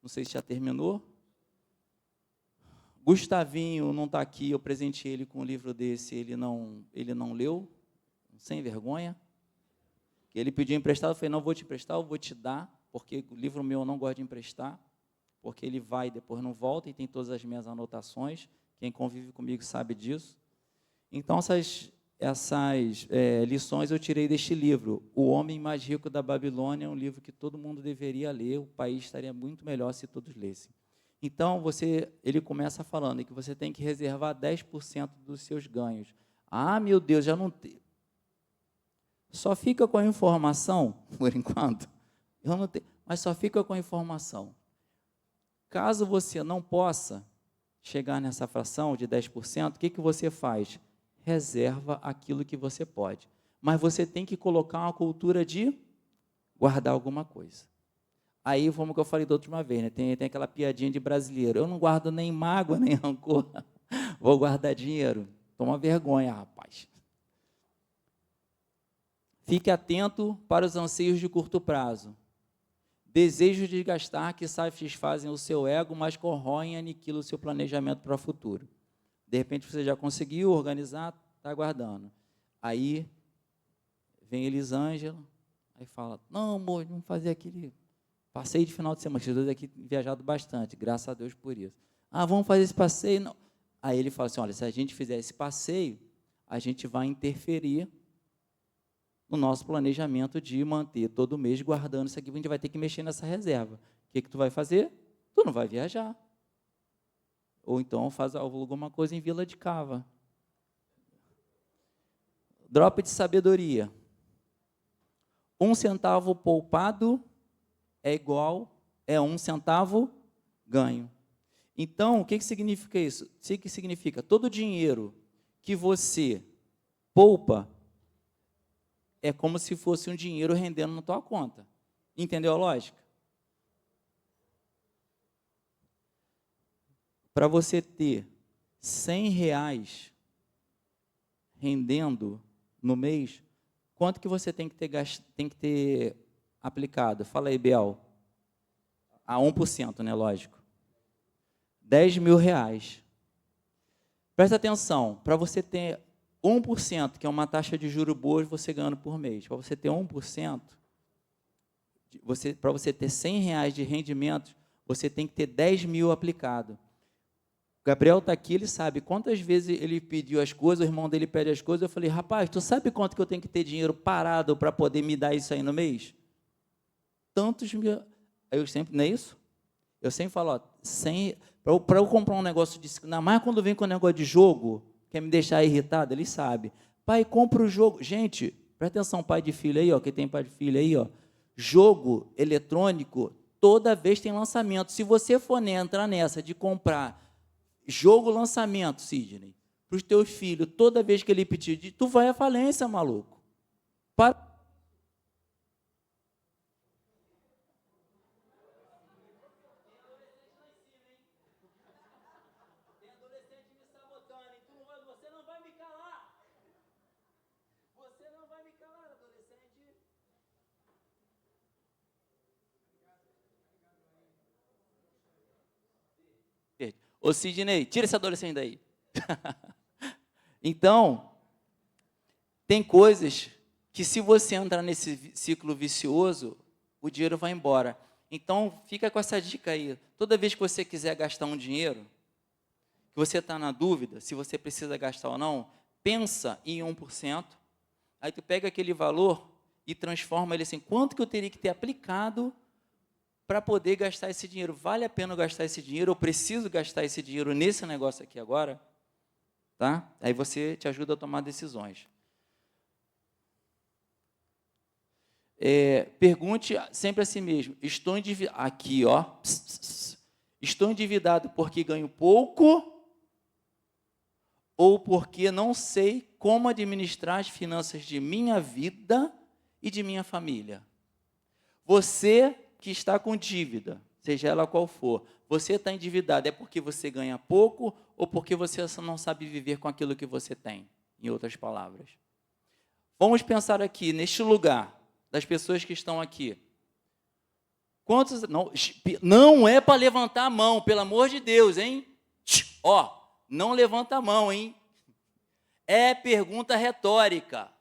não sei se já terminou, Gustavinho não está aqui, eu presenteei ele com um livro desse, ele não leu, sem vergonha. Ele pediu emprestado, eu falei, não vou te emprestar, eu vou te dar, porque o livro meu eu não gosto de emprestar, porque ele vai e depois não volta, e tem todas as minhas anotações, quem convive comigo sabe disso. Então, essas lições eu tirei deste livro, O Homem Mais Rico da Babilônia, é um livro que todo mundo deveria ler, o país estaria muito melhor se todos lessem. Então, ele começa falando que você tem que reservar 10% dos seus ganhos. Ah, meu Deus, já não tem. Só fica com a informação, por enquanto. Eu não tenho, mas só fica com a informação. Caso você não possa chegar nessa fração de 10%, o que você faz? Reserva aquilo que você pode. Mas você tem que colocar uma cultura de guardar alguma coisa. Aí, como que eu falei da última vez, né? Tem aquela piadinha de brasileiro. Eu não guardo nem mágoa, nem rancor. Vou guardar dinheiro. Toma vergonha, rapaz. Fique atento para os anseios de curto prazo. Desejos de gastar que satisfazem o seu ego, mas corroem e aniquilam o seu planejamento para o futuro. De repente, você já conseguiu organizar, está aguardando. Aí, vem Elisângela, aí fala, não, amor, vamos fazer aquele... Passeio de final de semana, esses dois aqui viajado bastante, graças a Deus por isso. Ah, vamos fazer esse passeio? Não. Aí ele fala assim, olha, se a gente fizer esse passeio, a gente vai interferir no nosso planejamento de manter todo mês guardando isso aqui, a gente vai ter que mexer nessa reserva. O que tu vai fazer? Tu não vai viajar. Ou então faz alguma coisa em Vila de Cava. Drop de sabedoria. 1 centavo poupado é 1 centavo ganho. Então, o que significa isso? O que significa? Todo dinheiro que você poupa é como se fosse um dinheiro rendendo na tua conta. Entendeu a lógica? Para você ter R$100 rendendo no mês, quanto que você tem que ter aplicado? Fala aí, Biel. A 1%, né? Lógico. R$10.000. Presta atenção, para você ter 1%, que é uma taxa de juros boa, você ganhando por mês. Para você ter 1%, para você ter R$100 de rendimento, você tem que ter 10.000 aplicado. O Gabriel está aqui, ele sabe quantas vezes ele pediu as coisas, o irmão dele pede as coisas, eu falei, rapaz, tu sabe quanto que eu tenho que ter dinheiro parado para poder me dar isso aí no mês? Tantos mil. Eu sempre, não é isso? Eu sempre falo, ó, para eu comprar um negócio de... Ainda mais quando vem com um negócio de jogo, quer me deixar irritado, ele sabe. Pai, compra o jogo. Gente, presta atenção, pai de filho aí, ó, quem tem pai de filho aí, ó. Jogo eletrônico Toda vez tem lançamento. Se você for entrar nessa de comprar jogo lançamento, Sidney, para os teus filhos, toda vez que ele pedir, tu vai à falência, maluco. Para. Ô Sidney, tira esse adolescente daí. Então, tem coisas que se você entrar nesse ciclo vicioso, o dinheiro vai embora. Então, fica com essa dica aí. Toda vez que você quiser gastar um dinheiro, que você está na dúvida se você precisa gastar ou não, pensa em 1%, aí tu pega aquele valor e transforma ele assim, quanto que eu teria que ter aplicado para poder gastar esse dinheiro? Vale a pena gastar esse dinheiro? Eu preciso gastar esse dinheiro nesse negócio aqui agora? Tá? Aí você te ajuda a tomar decisões. Pergunte sempre a si mesmo, estou endividado, aqui, ó, estou endividado porque ganho pouco ou porque não sei como administrar as finanças de minha vida e de minha família? Você que está com dívida, seja ela qual for, você está endividado, é porque você ganha pouco ou porque você não sabe viver com aquilo que você tem, em outras palavras? Vamos pensar aqui, neste lugar, das pessoas que estão aqui. Quantos, não é para levantar a mão, pelo amor de Deus, hein? Ó, não levanta a mão, hein? É pergunta retórica.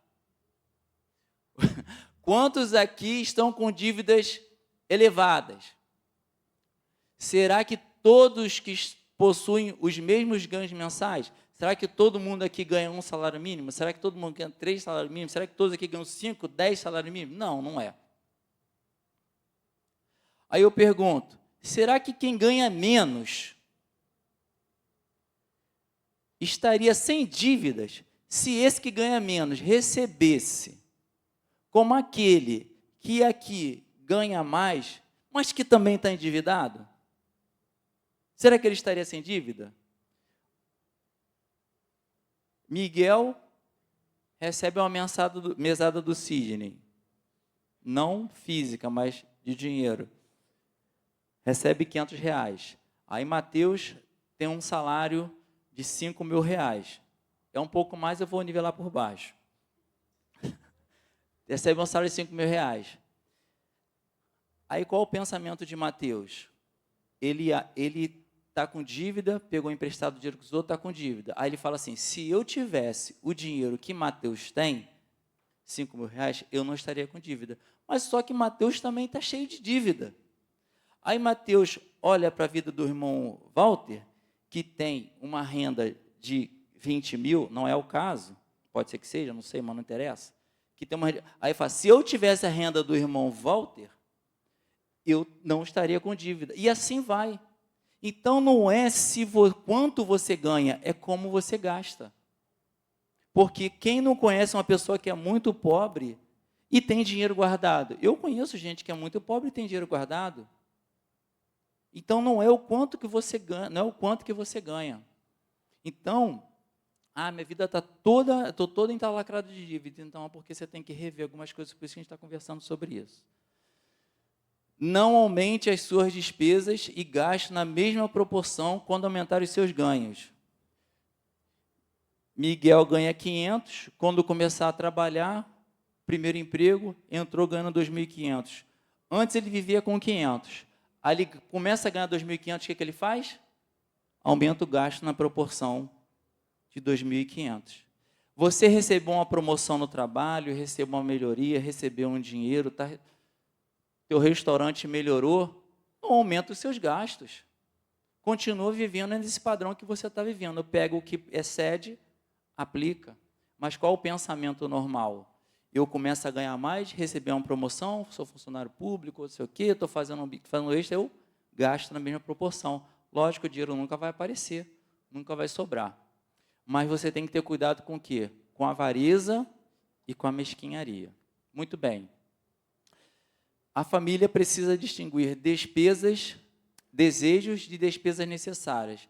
Quantos aqui estão com dívidas elevadas? Será que todos que possuem os mesmos ganhos mensais? Será que todo mundo aqui ganha 1 salário mínimo? Será que todo mundo ganha 3 salários mínimos? Será que todos aqui ganham 5, 10 salários mínimos? Não, não é. Aí eu pergunto, será que quem ganha menos estaria sem dívidas se esse que ganha menos recebesse como aquele que aqui ganha mais, mas que também está endividado? Será que ele estaria sem dívida? Miguel recebe uma mesada do Sidney, não física, mas de dinheiro. Recebe R$500. Aí Mateus tem um salário de R$5.000. É um pouco mais, eu vou nivelar por baixo. Recebe um salário de R$5.000. Aí qual o pensamento de Mateus? Ele está com dívida, pegou emprestado dinheiro com os outros, está com dívida. Aí ele fala assim, se eu tivesse o dinheiro que Mateus tem, R$5.000, eu não estaria com dívida. Mas só que Mateus também está cheio de dívida. Aí Mateus olha para a vida do irmão Walter, que tem uma renda de 20 mil, não é o caso, pode ser que seja, não sei, mas não interessa. Que tem aí fala, se eu tivesse a renda do irmão Walter, eu não estaria com dívida. E assim vai. Então, não é quanto você ganha, é como você gasta. Porque quem não conhece uma pessoa que é muito pobre e tem dinheiro guardado? Eu conheço gente que é muito pobre e tem dinheiro guardado. Então, não é o quanto que você ganha, não é o quanto que você ganha. Então, minha vida está toda, estou toda entalacrada de dívida. Então, é porque você tem que rever algumas coisas, por isso que a gente está conversando sobre isso. Não aumente as suas despesas e gaste na mesma proporção quando aumentar os seus ganhos. Miguel ganha 500, quando começar a trabalhar, primeiro emprego, entrou ganhando 2.500. Antes ele vivia com 500. Aí ele começa a ganhar 2.500, o que ele faz? Aumenta o gasto na proporção de 2.500. Você recebeu uma promoção no trabalho, recebeu uma melhoria, recebeu um dinheiro, teu restaurante melhorou, não aumenta os seus gastos. Continua vivendo nesse padrão que você está vivendo. Pega o que excede, aplica. Mas qual o pensamento normal? Eu começo a ganhar mais, receber uma promoção, sou funcionário público, não sei o quê, estou fazendo extra, eu gasto na mesma proporção. Lógico, o dinheiro nunca vai aparecer, nunca vai sobrar. Mas você tem que ter cuidado com o quê? Com a avareza e com a mesquinharia. Muito bem. A família precisa distinguir despesas, desejos de despesas necessárias.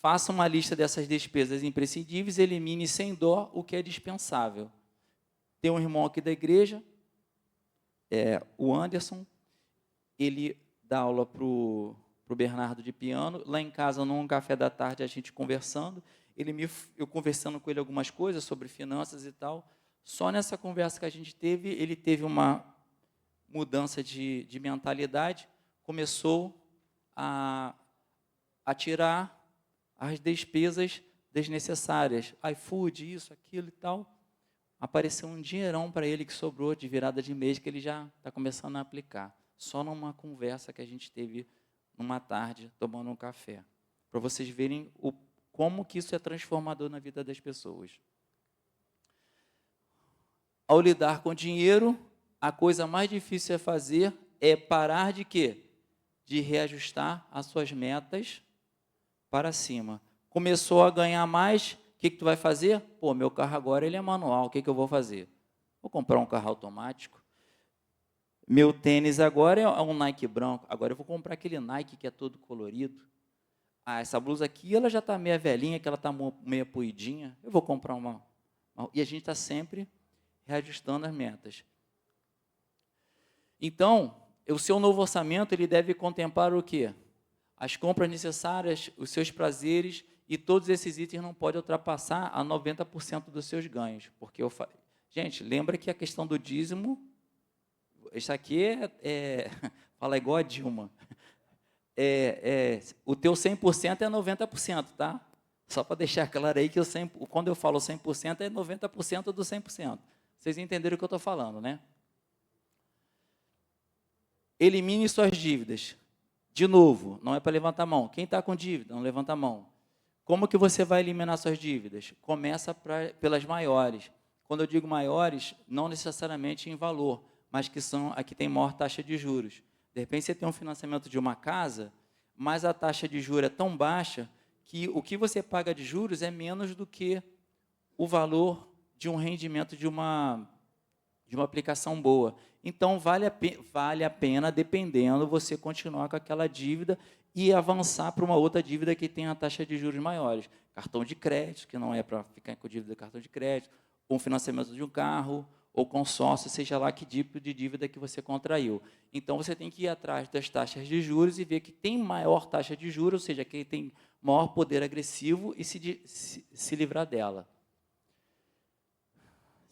Faça uma lista dessas despesas imprescindíveis e elimine sem dó o que é dispensável. Tem um irmão aqui da igreja, o Anderson, ele dá aula para o Bernardo de piano. Lá em casa, num café da tarde, a gente conversando, eu conversando com ele algumas coisas sobre finanças e tal. Só nessa conversa que a gente teve, ele teve uma mudança de mentalidade, começou a tirar as despesas desnecessárias, iFood, isso, aquilo e tal. Apareceu um dinheirão para ele que sobrou de virada de mês, que ele já está começando a aplicar, só numa conversa que a gente teve numa tarde, tomando um café, para vocês verem como que isso é transformador na vida das pessoas. Ao lidar com dinheiro, a coisa mais difícil a fazer é parar de quê? De reajustar as suas metas para cima. Começou a ganhar mais, o que tu vai fazer? Pô, meu carro agora ele é manual, o que eu vou fazer? Vou comprar um carro automático. Meu tênis agora é um Nike branco, agora eu vou comprar aquele Nike que é todo colorido. Ah, essa blusa aqui ela já está meio velhinha, que ela está meio poidinha, eu vou comprar uma. E a gente está sempre reajustando as metas. Então, o seu novo orçamento ele deve contemplar o quê? As compras necessárias, os seus prazeres, e todos esses itens não podem ultrapassar a 90% dos seus ganhos. Porque gente, lembra que a questão do dízimo, isso aqui fala igual a Dilma. O teu 100% é 90%, tá? Só para deixar claro aí que quando eu falo 100% é 90% do 100%. Vocês entenderam o que eu estou falando, né? Elimine suas dívidas. De novo, não é para levantar a mão. Quem está com dívida, não levanta a mão. Como que você vai eliminar suas dívidas? Começa pelas maiores. Quando eu digo maiores, não necessariamente em valor, mas que são a que tem maior taxa de juros. De repente, você tem um financiamento de uma casa, mas a taxa de juros é tão baixa que o que você paga de juros é menos do que o valor de um rendimento de uma aplicação boa. Então, vale a pena, dependendo, você continuar com aquela dívida e avançar para uma outra dívida que tem a taxa de juros maiores. Cartão de crédito, que não é para ficar com dívida de cartão de crédito, ou um financiamento de um carro, ou consórcio, seja lá que tipo de dívida que você contraiu. Então, você tem que ir atrás das taxas de juros e ver que tem maior taxa de juros, ou seja, que tem maior poder agressivo e se livrar dela.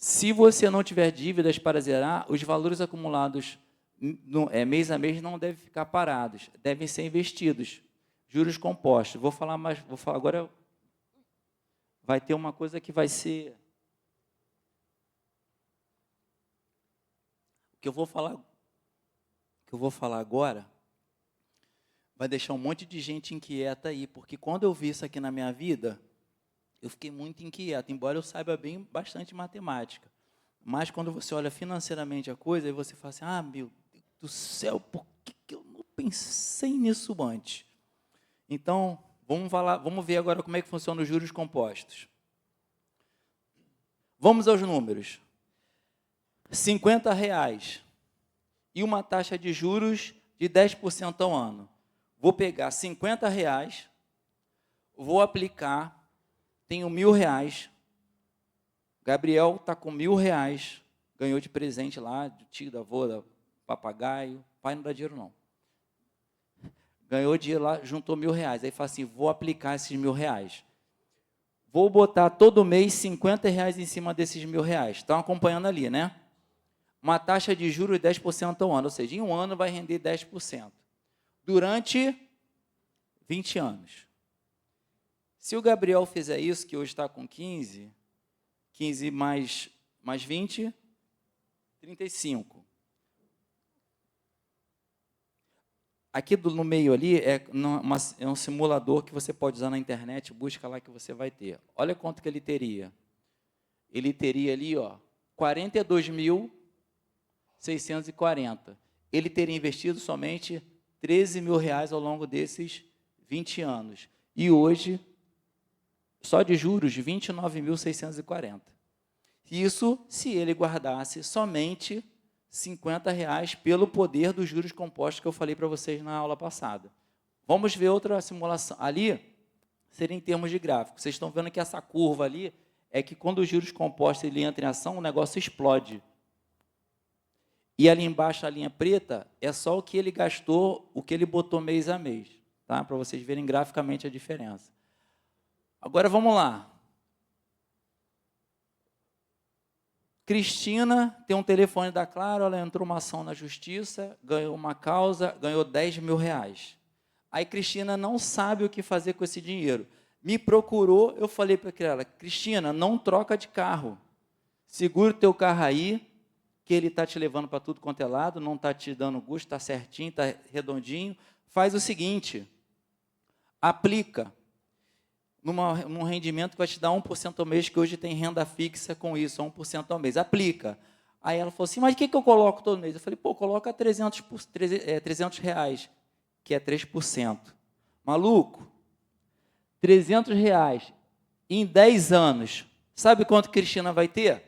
Se você não tiver dívidas para zerar, os valores acumulados mês a mês não devem ficar parados, devem ser investidos. Juros compostos. Vou falar agora. Vai ter uma coisa que vai ser. O que eu vou falar agora vai deixar um monte de gente inquieta aí, porque quando eu vi isso aqui na minha vida, eu fiquei muito inquieto, embora eu saiba bastante matemática. Mas quando você olha financeiramente a coisa, aí você fala assim, meu Deus do céu, por que eu não pensei nisso antes? Então, vamos ver agora como é que funciona os juros compostos. Vamos aos números. R$50 e uma taxa de juros de 10% ao ano. Vou pegar R$50, vou aplicar, tenho R$1.000, Gabriel está com R$1.000, ganhou de presente lá, do tio, da avó, do papagaio, pai não dá dinheiro não. Ganhou dinheiro lá, juntou R$1.000, aí fala assim, vou aplicar esses R$1.000. Vou botar todo mês R$50 em cima desses R$1.000. Estão acompanhando ali, né? Uma taxa de juros de 10% ao ano, ou seja, em um ano vai render 10%. Durante 20 anos. Se o Gabriel fizer isso, que hoje está com 15 mais 20, 35. Aqui no meio ali é um simulador que você pode usar na internet, busca lá que você vai ter. Olha quanto que ele teria. Ele teria ali, 42.640. Ele teria investido somente R$13.000 ao longo desses 20 anos. E hoje, só de juros, 29.640. Isso se ele guardasse somente R$ pelo poder dos juros compostos que eu falei para vocês na aula passada. Vamos ver outra simulação. Ali, seria em termos de gráfico. Vocês estão vendo que essa curva ali é que quando os juros compostos ele entra em ação, o negócio explode. E ali embaixo, a linha preta, é só o que ele gastou, o que ele botou mês a mês. Tá? Para vocês verem graficamente a diferença. Agora, vamos lá. Cristina tem um telefone da Claro, ela entrou uma ação na justiça, ganhou uma causa, ganhou R$ 10.000. Aí Cristina não sabe o que fazer com esse dinheiro. Me procurou, eu falei para ela, Cristina, não troca de carro. Segura o teu carro aí, que ele está te levando para tudo quanto é lado, não está te dando gosto, está certinho, está redondinho. Faz o seguinte, aplica num rendimento que vai te dar 1% ao mês, que hoje tem renda fixa com isso, 1% ao mês. Aplica. Aí ela falou assim, mas o que eu coloco todo mês? Eu falei, coloca R$300, que é 3%. Maluco, R$300 em 10 anos, sabe quanto Cristina vai ter?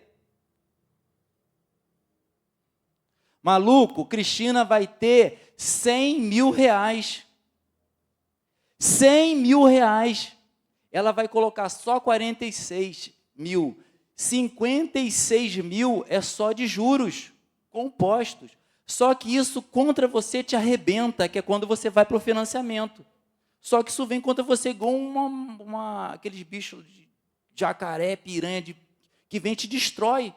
Maluco, Cristina vai ter R$100 mil. R$100 mil. Ela vai colocar só 46 mil. 56 mil é só de juros compostos. Só que isso contra você te arrebenta, que é quando você vai para o financiamento. Só que isso vem contra você igual aqueles bichos de jacaré, piranha, que vem e te destrói.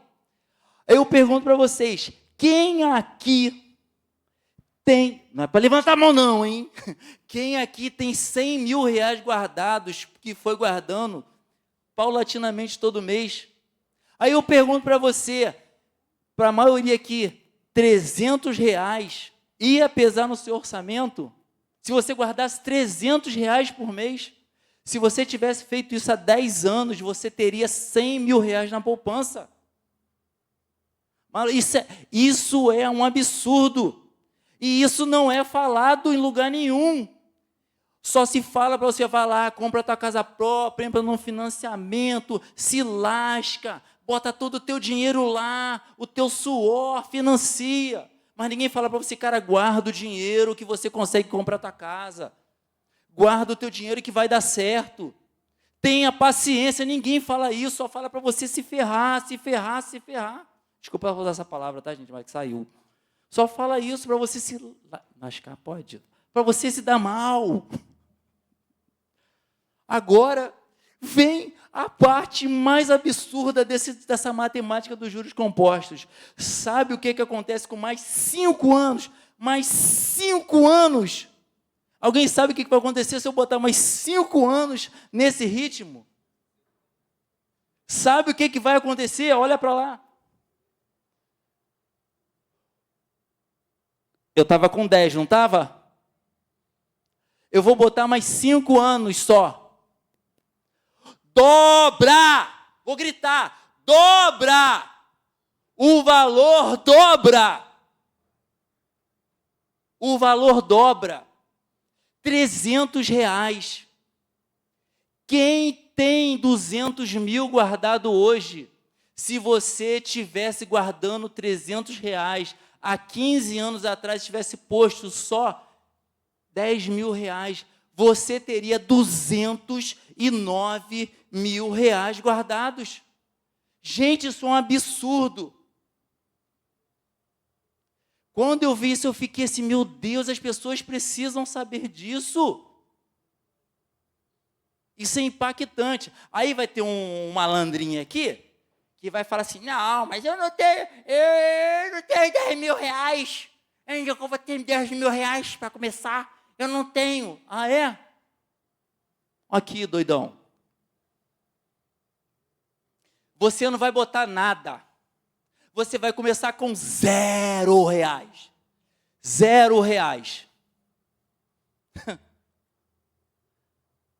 Aí eu pergunto para vocês, quem aqui tem, não é para levantar a mão não, hein? Quem aqui tem R$100 mil guardados, que foi guardando paulatinamente todo mês? Aí eu pergunto para você, para a maioria aqui, R$300 ia pesar no seu orçamento? Se você guardasse R$300 por mês, se você tivesse feito isso há 10 anos, você teria R$100 mil na poupança. Isso é um absurdo. E isso não é falado em lugar nenhum. Só se fala para você, vai lá, compra a tua casa própria, entra num financiamento, se lasca, bota todo o teu dinheiro lá, o teu suor, financia. Mas ninguém fala para você, cara, guarda o dinheiro que você consegue comprar a tua casa. Guarda o teu dinheiro que vai dar certo. Tenha paciência, ninguém fala isso, só fala para você se ferrar, se ferrar, se ferrar. Desculpa eu usar essa palavra, tá, gente? Mas que saiu. Só fala isso para você se lascar, pode? Para você se dar mal. Agora, vem a parte mais absurda dessa matemática dos juros compostos. Sabe o que acontece com mais 5 anos? Mais 5 anos. Alguém sabe o que vai acontecer se eu botar mais 5 anos nesse ritmo? Sabe o que vai acontecer? Olha para lá. Eu estava com 10, não estava? Eu vou botar mais 5 anos só. Dobra! Vou gritar, dobra! O valor dobra! O valor dobra. R$300. Quem tem 200 mil guardado hoje, se você tivesse guardando R$300, há 15 anos atrás, tivesse posto só R$10 mil, você teria R$209 mil guardados. Gente, isso é um absurdo. Quando eu vi isso, eu fiquei assim, meu Deus, as pessoas precisam saber disso. Isso é impactante. Aí vai ter um malandrinho aqui, que vai falar assim, não, mas eu não tenho R$10 mil. Onde eu vou ter R$10 mil para começar? Eu não tenho. Ah, é? Aqui, doidão. Você não vai botar nada. Você vai começar com R$0. R$0.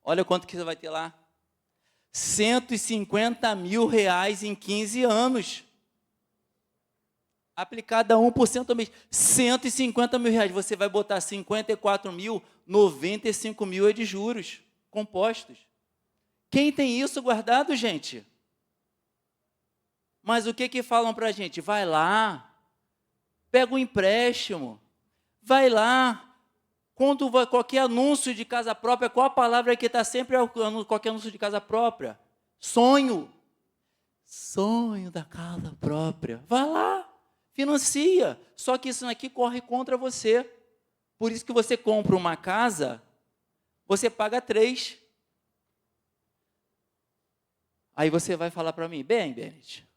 Olha quanto que você vai ter lá. R$150 mil em 15 anos. Aplicado a 1% ao mês. R$150 mil. Você vai botar 54 mil, 95 mil é de juros compostos. Quem tem isso guardado, gente? Mas o que falam para a gente? Vai lá, pega um empréstimo, vai lá, quando vai qualquer anúncio de casa própria, qual a palavra que está sempre qualquer anúncio de casa própria? Sonho. Sonho da casa própria. Vai lá, financia. Só que isso aqui corre contra você. Por isso que você compra uma casa, você paga 3. Aí você vai falar para mim, bem, Bennett,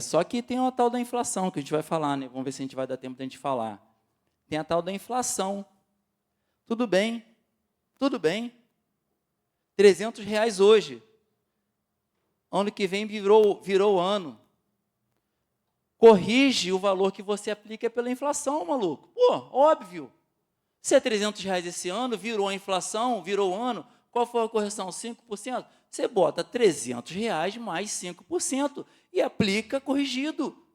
só que tem a tal da inflação, que a gente vai falar, né? Vamos ver se a gente vai dar tempo de a gente falar. Tem a tal da inflação. Tudo bem, R$300 hoje. Ano que vem virou ano. Corrige o valor que você aplica pela inflação, maluco. Pô, óbvio. Se é R$300 esse ano, virou a inflação, virou o ano, qual foi a correção? 5%? Você bota R$300 mais 5% e aplica corrigido.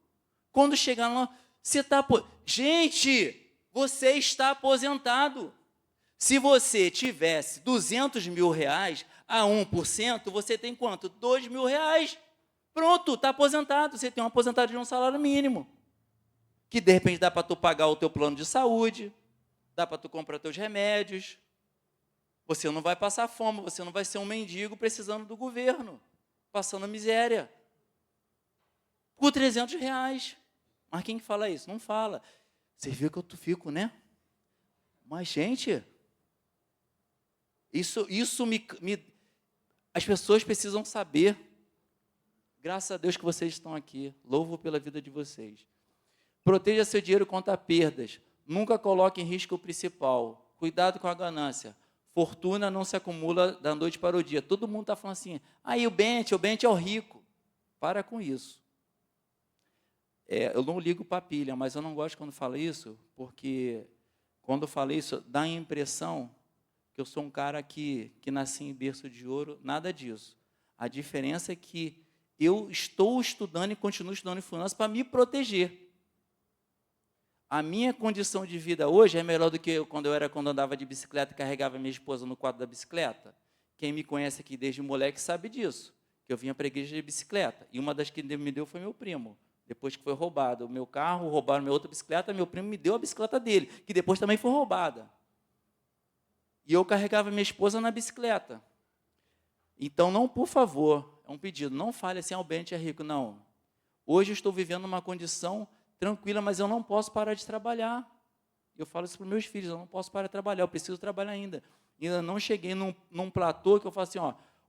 Quando chegar lá, você está... Gente, você está aposentado. Se você tivesse R$200 mil a 1%, você tem quanto? R$2 mil. Pronto, está aposentado. Você tem uma aposentadoria de um salário mínimo. Que, de repente, dá para tu pagar o teu plano de saúde, dá para tu comprar teus remédios. Você não vai passar fome, você não vai ser um mendigo precisando do governo, passando miséria. Por R$300. Mas quem fala isso? Não fala. Você viu que eu fico, né? Mas, gente, isso as pessoas precisam saber. Graças a Deus que vocês estão aqui. Louvo pela vida de vocês. Proteja seu dinheiro contra perdas. Nunca coloque em risco o principal. Cuidado com a ganância. Fortuna não se acumula da noite para o dia. Todo mundo está falando assim, aí o Bennett é o rico. Para com isso. Eu não ligo para a pilha, mas eu não gosto quando falo isso, porque quando eu falo isso, dá a impressão que eu sou um cara que nasci em berço de ouro, nada disso. A diferença é que eu estou estudando e continuo estudando em finanças para me proteger. A minha condição de vida hoje é melhor do que quando eu andava de bicicleta e carregava minha esposa no quadro da bicicleta. Quem me conhece aqui desde moleque sabe disso, que eu vinha para a igreja de bicicleta. E uma das que me deu foi meu primo. Depois que foi roubado o meu carro, roubaram minha outra bicicleta, meu primo me deu a bicicleta dele, que depois também foi roubada. E eu carregava minha esposa na bicicleta. Então, não, por favor, é um pedido, não fale assim, o Bennett é rico, não. Hoje eu estou vivendo uma condição tranquila, mas eu não posso parar de trabalhar. Eu falo isso para os meus filhos, eu não posso parar de trabalhar, eu preciso trabalhar ainda. Ainda não cheguei num platô que eu falo assim,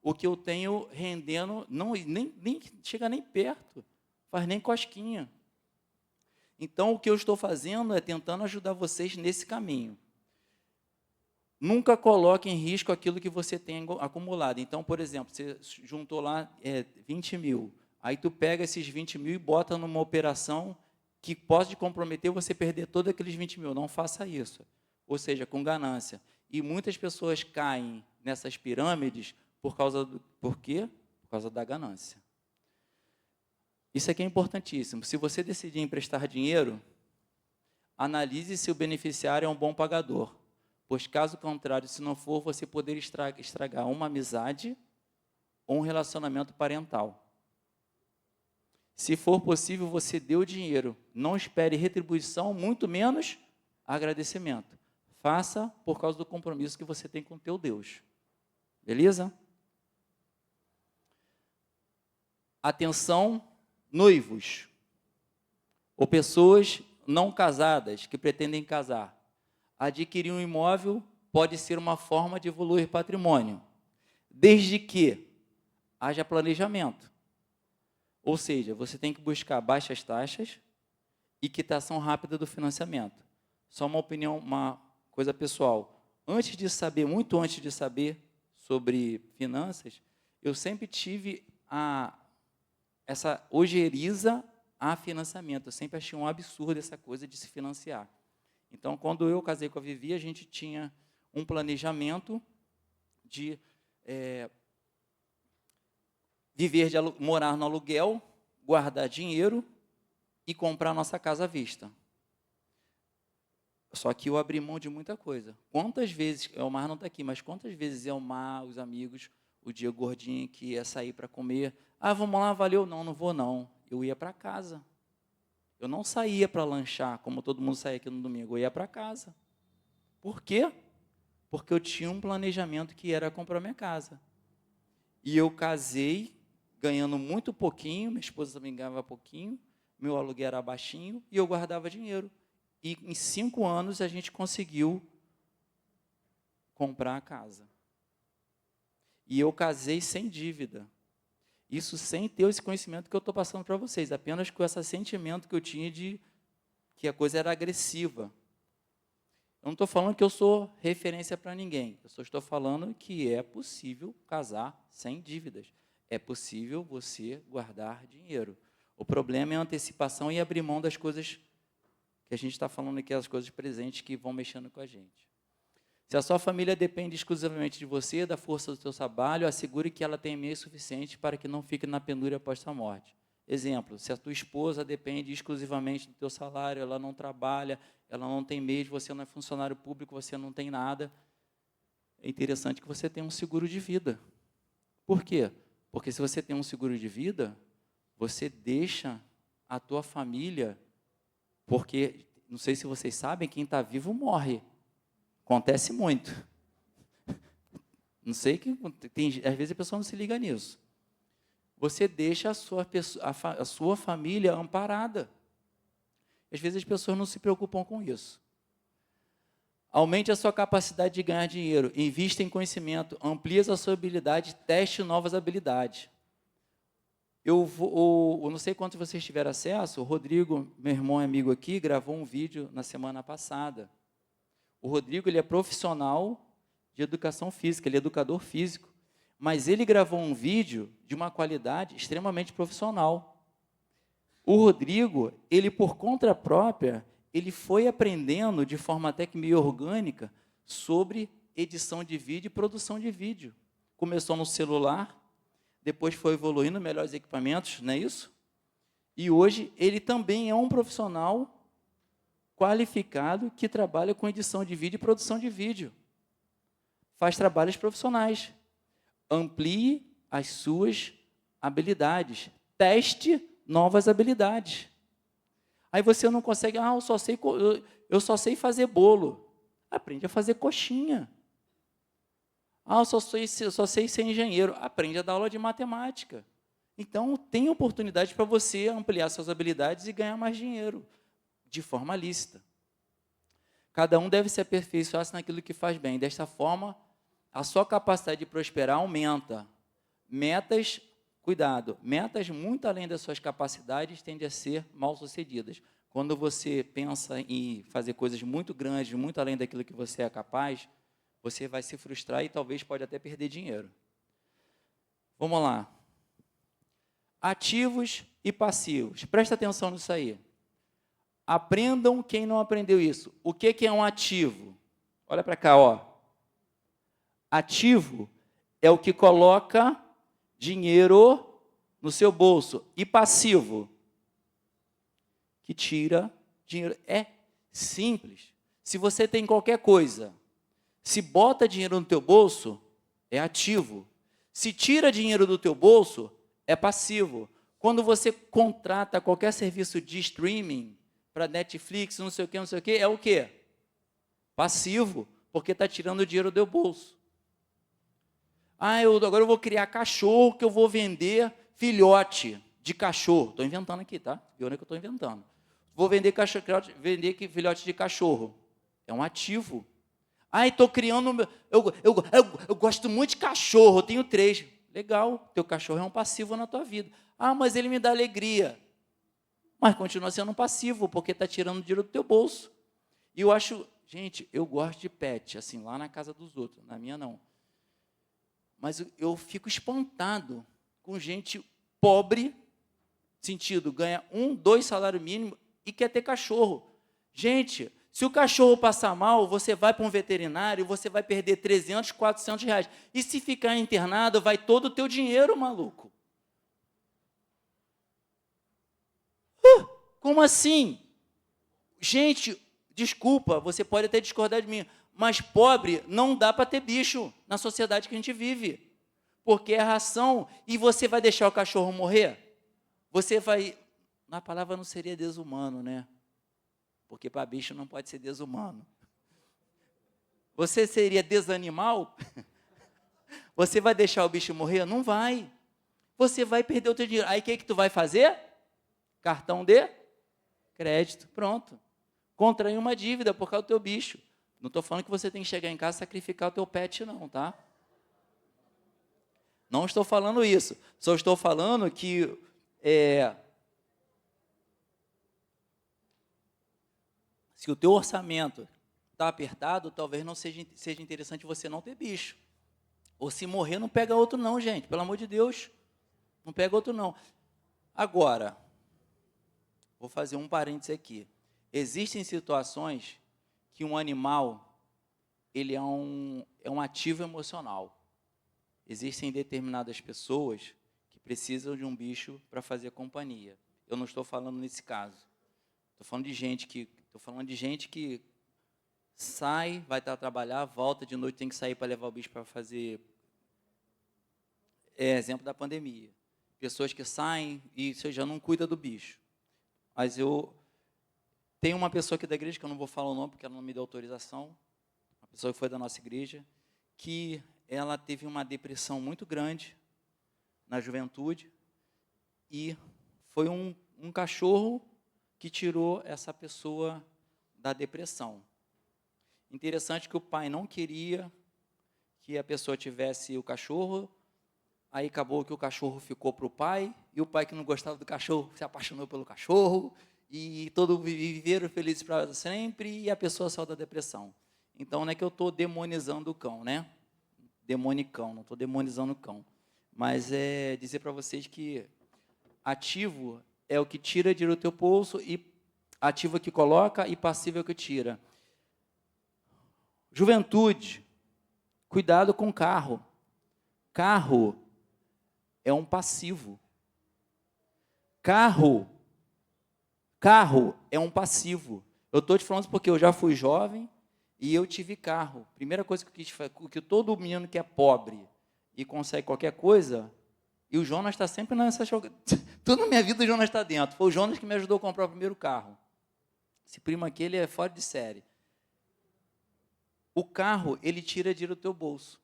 o que eu tenho rendendo, nem chega nem perto, faz nem cosquinha. Então, o que eu estou fazendo é tentando ajudar vocês nesse caminho. Nunca coloque em risco aquilo que você tem acumulado. Então, por exemplo, você juntou lá 20 mil, aí tu pega esses 20 mil e bota numa operação que pode comprometer você perder todos aqueles 20 mil. Não faça isso. Ou seja, com ganância. E muitas pessoas caem nessas pirâmides por quê? Por causa da ganância. Isso aqui é importantíssimo. Se você decidir emprestar dinheiro, analise se o beneficiário é um bom pagador. Pois, caso contrário, se não for, você poderia estragar uma amizade ou um relacionamento parental. Se for possível, você dê o dinheiro. Não espere retribuição, muito menos agradecimento. Faça por causa do compromisso que você tem com o teu Deus. Beleza? Atenção, noivos ou pessoas não casadas que pretendem casar. Adquirir um imóvel pode ser uma forma de evoluir patrimônio, desde que haja planejamento. Ou seja, você tem que buscar baixas taxas e quitação rápida do financiamento. Só uma opinião, uma coisa pessoal. Muito antes de saber sobre finanças, eu sempre tive essa ojeriza a financiamento. Eu sempre achei um absurdo essa coisa de se financiar. Então, quando eu casei com a Vivi, a gente tinha um planejamento de morar no aluguel, guardar dinheiro e comprar a nossa casa à vista. Só que eu abri mão de muita coisa. Quantas vezes, Elmar não está aqui, mas quantas vezes Elmar, os amigos, o dia gordinho que ia sair para comer. Ah, vamos lá, valeu. Não, não vou não. Eu ia para casa. Eu não saía para lanchar, como todo mundo saía aqui no domingo. Eu ia para casa. Por quê? Porque eu tinha um planejamento que era comprar minha casa. E eu casei ganhando muito pouquinho, minha esposa também ganhava pouquinho, meu aluguel era baixinho e eu guardava dinheiro. E em 5 anos a gente conseguiu comprar a casa. E eu casei sem dívida. Isso sem ter esse conhecimento que eu estou passando para vocês, apenas com esse sentimento que eu tinha de que a coisa era agressiva. Eu não estou falando que eu sou referência para ninguém, eu só estou falando que é possível casar sem dívidas. É possível você guardar dinheiro. O problema é a antecipação e abrir mão das coisas que a gente está falando aqui, as coisas presentes que vão mexendo com a gente. Se a sua família depende exclusivamente de você, da força do seu trabalho, assegure que ela tenha meio suficiente para que não fique na penúria após sua morte. Exemplo, se a tua esposa depende exclusivamente do teu salário, ela não trabalha, ela não tem mês, você não é funcionário público, você não tem nada, é interessante que você tenha um seguro de vida. Por quê? Porque se você tem um seguro de vida, você deixa a tua família, porque, não sei se vocês sabem, quem está vivo morre. Acontece muito. Não sei que às vezes a pessoa não se liga nisso. Você deixa a sua família amparada. Às vezes as pessoas não se preocupam com isso. Aumente a sua capacidade de ganhar dinheiro, invista em conhecimento, amplie a sua habilidade, teste novas habilidades. Eu não sei quantos vocês tiveram acesso, o Rodrigo, meu irmão e amigo aqui, gravou um vídeo na semana passada. O Rodrigo, ele é profissional de educação física, ele é educador físico, mas ele gravou um vídeo de uma qualidade extremamente profissional. O Rodrigo, ele por conta própria, ele foi aprendendo de forma até que meio orgânica sobre edição de vídeo e produção de vídeo. Começou no celular, depois foi evoluindo, melhores equipamentos, não é isso? E hoje ele também é um profissional qualificado que trabalha com edição de vídeo e produção de vídeo. Faz trabalhos profissionais. Amplie as suas habilidades. Teste novas habilidades. Aí você não consegue, eu só sei fazer bolo. Aprende a fazer coxinha. Eu só sei ser engenheiro. Aprende a dar aula de matemática. Então, tem oportunidade para você ampliar suas habilidades e ganhar mais dinheiro, de forma lícita. Cada um deve se aperfeiçoar naquilo que faz bem. Desta forma, a sua capacidade de prosperar aumenta. Metas, cuidado, metas muito além das suas capacidades tendem a ser mal-sucedidas. Quando você pensa em fazer coisas muito grandes, muito além daquilo que você é capaz, você vai se frustrar e talvez pode até perder dinheiro. Vamos lá. Ativos e passivos. Presta atenção nisso aí. Aprendam quem não aprendeu isso. O que é um ativo? Olha para cá, ó. Ativo é o que coloca dinheiro no seu bolso. E passivo, que tira dinheiro. É simples. Se você tem qualquer coisa, se bota dinheiro no teu bolso, é ativo. Se tira dinheiro do teu bolso, é passivo. Quando você contrata qualquer serviço de streaming, para Netflix, não sei o que, é o quê? Passivo, porque está tirando o dinheiro do teu bolso. Agora eu vou criar cachorro, que eu vou vender filhote de cachorro. Estou inventando aqui, tá? Pior é que eu estou inventando. Vou vender filhote de cachorro. É um ativo. Estou criando... Eu gosto muito de cachorro, eu tenho 3. Legal, teu cachorro é um passivo na tua vida. Mas ele me dá alegria. Mas continua sendo um passivo, porque está tirando dinheiro do teu bolso. E eu acho... Gente, eu gosto de pet, assim, lá na casa dos outros. Na minha, não. Mas eu fico espantado com gente pobre, sentido, ganha 1, 2 salários mínimos e quer ter cachorro. Gente, se o cachorro passar mal, você vai para um veterinário, você vai perder 300, 400 reais. E se ficar internado, vai todo o teu dinheiro, maluco. Como assim? Gente, desculpa, você pode até discordar de mim, mas pobre não dá para ter bicho na sociedade que a gente vive. porque é ração, e você vai deixar o cachorro morrer? Você vai... Na palavra não seria desumano, né? Porque para bicho não pode ser desumano. Você seria desanimal? Você vai deixar o bicho morrer? Não vai. Você vai perder o teu dinheiro. Aí o que tu vai fazer? Cartão de crédito. Pronto. Contrair uma dívida por causa do teu bicho. Não estou falando que você tem que chegar em casa e sacrificar o teu pet, não, tá? Não estou falando isso. Só estou falando que se o teu orçamento está apertado, talvez não seja interessante você não ter bicho. Ou se morrer, não pega outro não, gente. Pelo amor de Deus, não pega outro não. Agora, vou fazer um parêntese aqui. Existem situações que um animal, ele é um ativo emocional. Existem determinadas pessoas que precisam de um bicho para fazer companhia. Eu não estou falando nesse caso. Estou falando de gente que sai, vai estar a trabalhar, volta de noite, tem que sair para levar o bicho para fazer... exemplo da pandemia. Pessoas que saem e você já não cuida do bicho. Mas eu tenho uma pessoa aqui da igreja, que eu não vou falar o nome, porque ela não me deu autorização, uma pessoa que foi da nossa igreja, que ela teve uma depressão muito grande na juventude, e foi um cachorro que tirou essa pessoa da depressão. Interessante que o pai não queria que a pessoa tivesse o cachorro, aí acabou que o cachorro ficou para o pai, e o pai que não gostava do cachorro se apaixonou pelo cachorro, e todos viveram felizes para sempre, e a pessoa saiu da depressão. Então, não é que eu estou demonizando o cão, né? Demonicão, não estou demonizando o cão. Mas é dizer para vocês que ativo é o que tira dinheiro do teu bolso, e ativo é o que coloca, e passivo é o que tira. Juventude, cuidado com carro. Carro é um passivo. Carro é um passivo. Eu estou te falando isso porque eu já fui jovem e eu tive carro. Primeira coisa que eu quis fazer, que todo menino que é pobre e consegue qualquer coisa, e o Jonas está sempre nessa jogada. Toda a minha vida o Jonas está dentro. Foi o Jonas que me ajudou a comprar o primeiro carro. Esse primo aqui, ele é fora de série. O carro, ele tira dinheiro do teu bolso.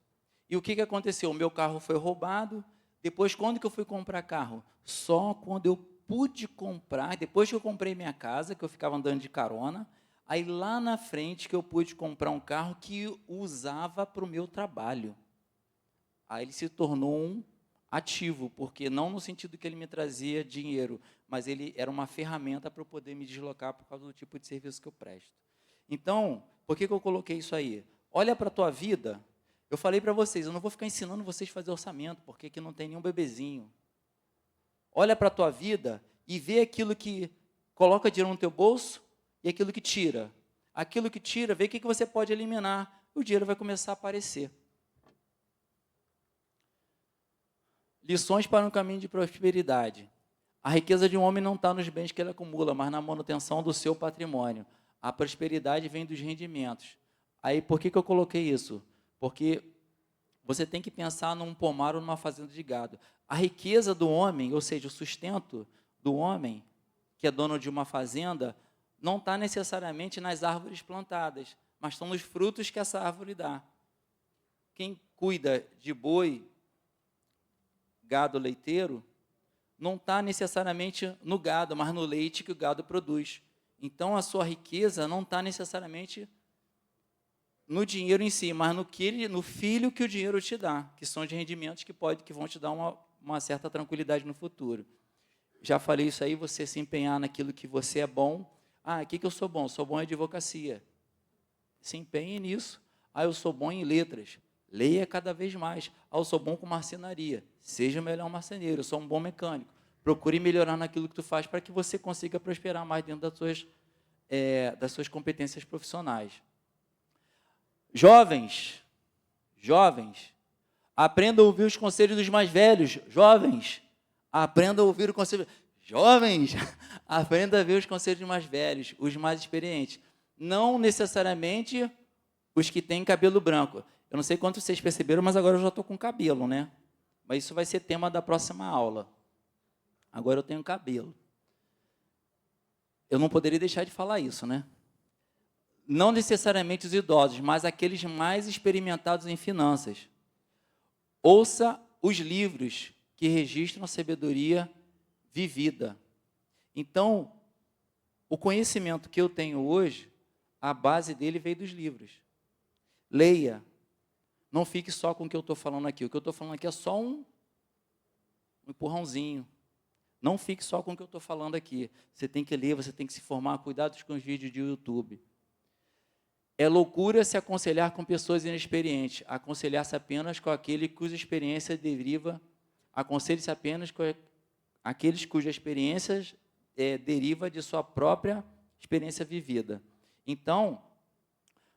E o que aconteceu? O meu carro foi roubado. Depois, quando que eu fui comprar carro? Só quando eu pude comprar, depois que eu comprei minha casa, que eu ficava andando de carona, aí lá na frente que eu pude comprar um carro que eu usava para o meu trabalho. Aí ele se tornou um ativo, porque não no sentido que ele me trazia dinheiro, mas ele era uma ferramenta para eu poder me deslocar por causa do tipo de serviço que eu presto. Então, por que eu coloquei isso aí? Olha para a tua vida. Eu falei para vocês, eu não vou ficar ensinando vocês a fazer orçamento, porque aqui não tem nenhum bebezinho. Olha para a tua vida e vê aquilo que coloca dinheiro no teu bolso e aquilo que tira. Aquilo que tira, vê o que você pode eliminar. O dinheiro vai começar a aparecer. Lições para um caminho de prosperidade. A riqueza de um homem não está nos bens que ele acumula, mas na manutenção do seu patrimônio. A prosperidade vem dos rendimentos. Aí, por que eu coloquei isso? Porque você tem que pensar num pomar ou numa fazenda de gado. A riqueza do homem, ou seja, o sustento do homem, que é dono de uma fazenda, não está necessariamente nas árvores plantadas, mas estão nos frutos que essa árvore dá. Quem cuida de boi, gado leiteiro, não está necessariamente no gado, mas no leite que o gado produz. Então, a sua riqueza não está necessariamente no dinheiro em si, mas no filho que o dinheiro te dá, que são de rendimentos que vão te dar uma certa tranquilidade no futuro. Já falei isso aí, você se empenhar naquilo que você é bom. Ah, o que eu sou bom? Sou bom em advocacia. Se empenhe nisso. Ah, eu sou bom em letras. Leia cada vez mais. Ah, eu sou bom com marcenaria. Seja o melhor marceneiro. Eu sou um bom mecânico. Procure melhorar naquilo que tu faz para que você consiga prosperar mais dentro das suas competências profissionais. Jovens, aprendam a ouvir os conselhos dos mais velhos. Jovens, aprendam a ouvir o conselho. Jovens, aprendam a ouvir os conselhos dos mais velhos, os mais experientes. Não necessariamente os que têm cabelo branco. Eu não sei quanto vocês perceberam, mas agora eu já estou com cabelo, né? mas isso vai ser tema da próxima aula. Agora eu tenho cabelo. Eu não poderia deixar de falar isso, né? Não necessariamente os idosos, mas aqueles mais experimentados em finanças. Ouça os livros que registram a sabedoria vivida. Então, o conhecimento que eu tenho hoje, a base dele veio dos livros. Leia. Não fique só com o que eu estou falando aqui. O que eu estou falando aqui é só um empurrãozinho. Não fique só com o que eu estou falando aqui. Você tem que ler, você tem que se formar. Cuidado com os vídeos de YouTube. É loucura se aconselhar com pessoas inexperientes. Aconselhar-se apenas com aquele cuja experiência deriva. Aconselhe-se apenas com aqueles cuja experiência deriva de sua própria experiência vivida. Então,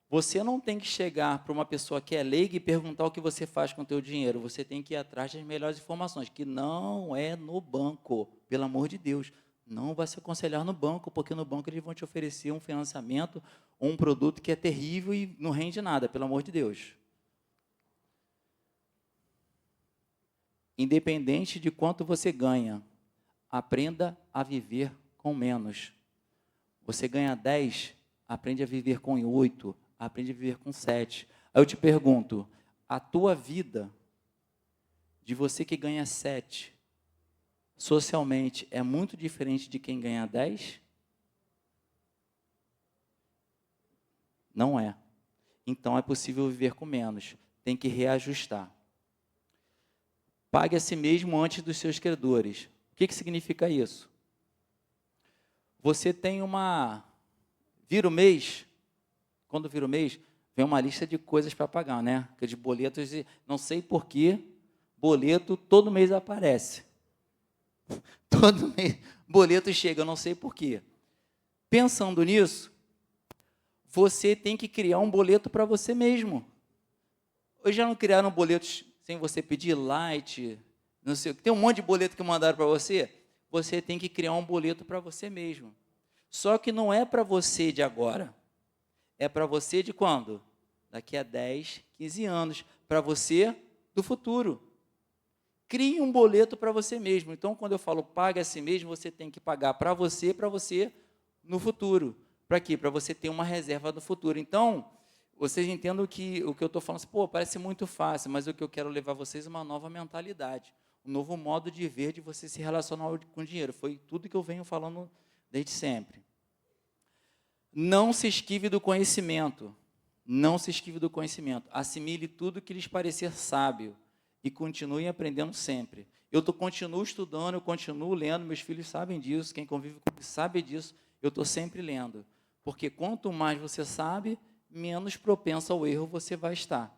você não tem que chegar para uma pessoa que é leiga e perguntar o que você faz com o teu dinheiro. Você tem que ir atrás das melhores informações, que não é no banco, pelo amor de Deus. Não vai se aconselhar no banco, porque no banco eles vão te oferecer um financiamento ou um produto que é terrível e não rende nada, pelo amor de Deus. Independente de quanto você ganha, aprenda a viver com menos. Você ganha 10, aprende a viver com 8, aprende a viver com 7. Aí eu te pergunto, a tua vida, de você que ganha 7, socialmente, é muito diferente de quem ganha 10? Não é. Então, é possível viver com menos. Tem que reajustar. Pague a si mesmo antes dos seus credores. O que significa isso? Você tem uma... Vira o mês, quando vira o mês, vem uma lista de coisas para pagar, né? De boletos, e não sei por que, boleto todo mês aparece. Todo mês, boleto chega, eu não sei por quê. Pensando nisso, você tem que criar um boleto para você mesmo. Hoje já não criaram boletos sem você pedir light, não sei o que. Tem um monte de boleto que mandaram para você. Você tem que criar um boleto para você mesmo. Só que não é para você de agora. É para você de quando? Daqui a 10, 15 anos. Para você do futuro. Crie um boleto para você mesmo. Então, quando eu falo pague a si mesmo, você tem que pagar para você no futuro. Para quê? Para você ter uma reserva no futuro. Então, vocês entendam que o que eu estou falando, pô, parece muito fácil, mas o que eu quero levar vocês é uma nova mentalidade, um novo modo de ver, de você se relacionar com dinheiro. Foi tudo que eu venho falando desde sempre. Não se esquive do conhecimento. Não se esquive do conhecimento. Assimile tudo que lhes parecer sábio e continue aprendendo sempre. Eu continuo estudando, eu continuo lendo, meus filhos sabem disso, quem convive comigo sabe disso, eu estou sempre lendo. Porque quanto mais você sabe, menos propenso ao erro você vai estar.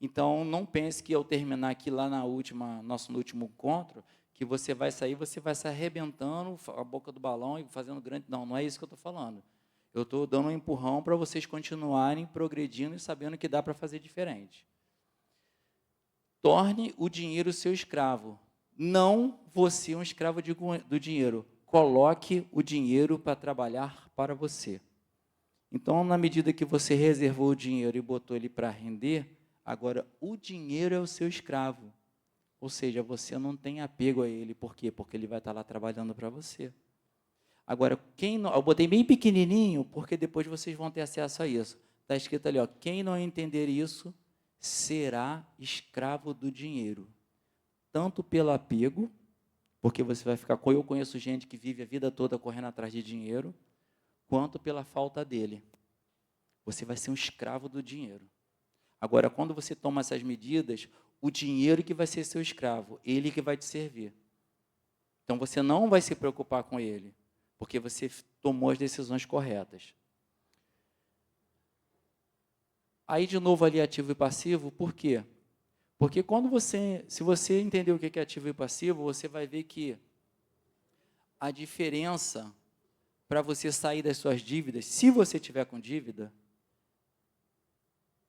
Então, não pense que ao terminar aqui lá no último encontro, que você vai sair se arrebentando a boca do balão e fazendo grande... Não, não é isso que eu estou falando. Eu estou dando um empurrão para vocês continuarem progredindo e sabendo que dá para fazer diferente. Torne o dinheiro seu escravo. Não você um escravo do dinheiro. Coloque o dinheiro para trabalhar para você. Então, na medida que você reservou o dinheiro e botou ele para render, agora o dinheiro é o seu escravo. Ou seja, você não tem apego a ele. Por quê? Porque ele vai estar lá trabalhando para você. Agora, eu botei bem pequenininho, porque depois vocês vão ter acesso a isso. Está escrito ali, ó, quem não entender isso, será escravo do dinheiro. Tanto pelo apego, porque você vai ficar... Eu conheço gente que vive a vida toda correndo atrás de dinheiro, quanto pela falta dele. Você vai ser um escravo do dinheiro. Agora, quando você toma essas medidas, o dinheiro que vai ser seu escravo, ele que vai te servir. Então, você não vai se preocupar com ele, porque você tomou as decisões corretas. Aí, de novo, ali, ativo e passivo, por quê? Porque se você entender o que é ativo e passivo, você vai ver que a diferença para você sair das suas dívidas, se você tiver com dívida,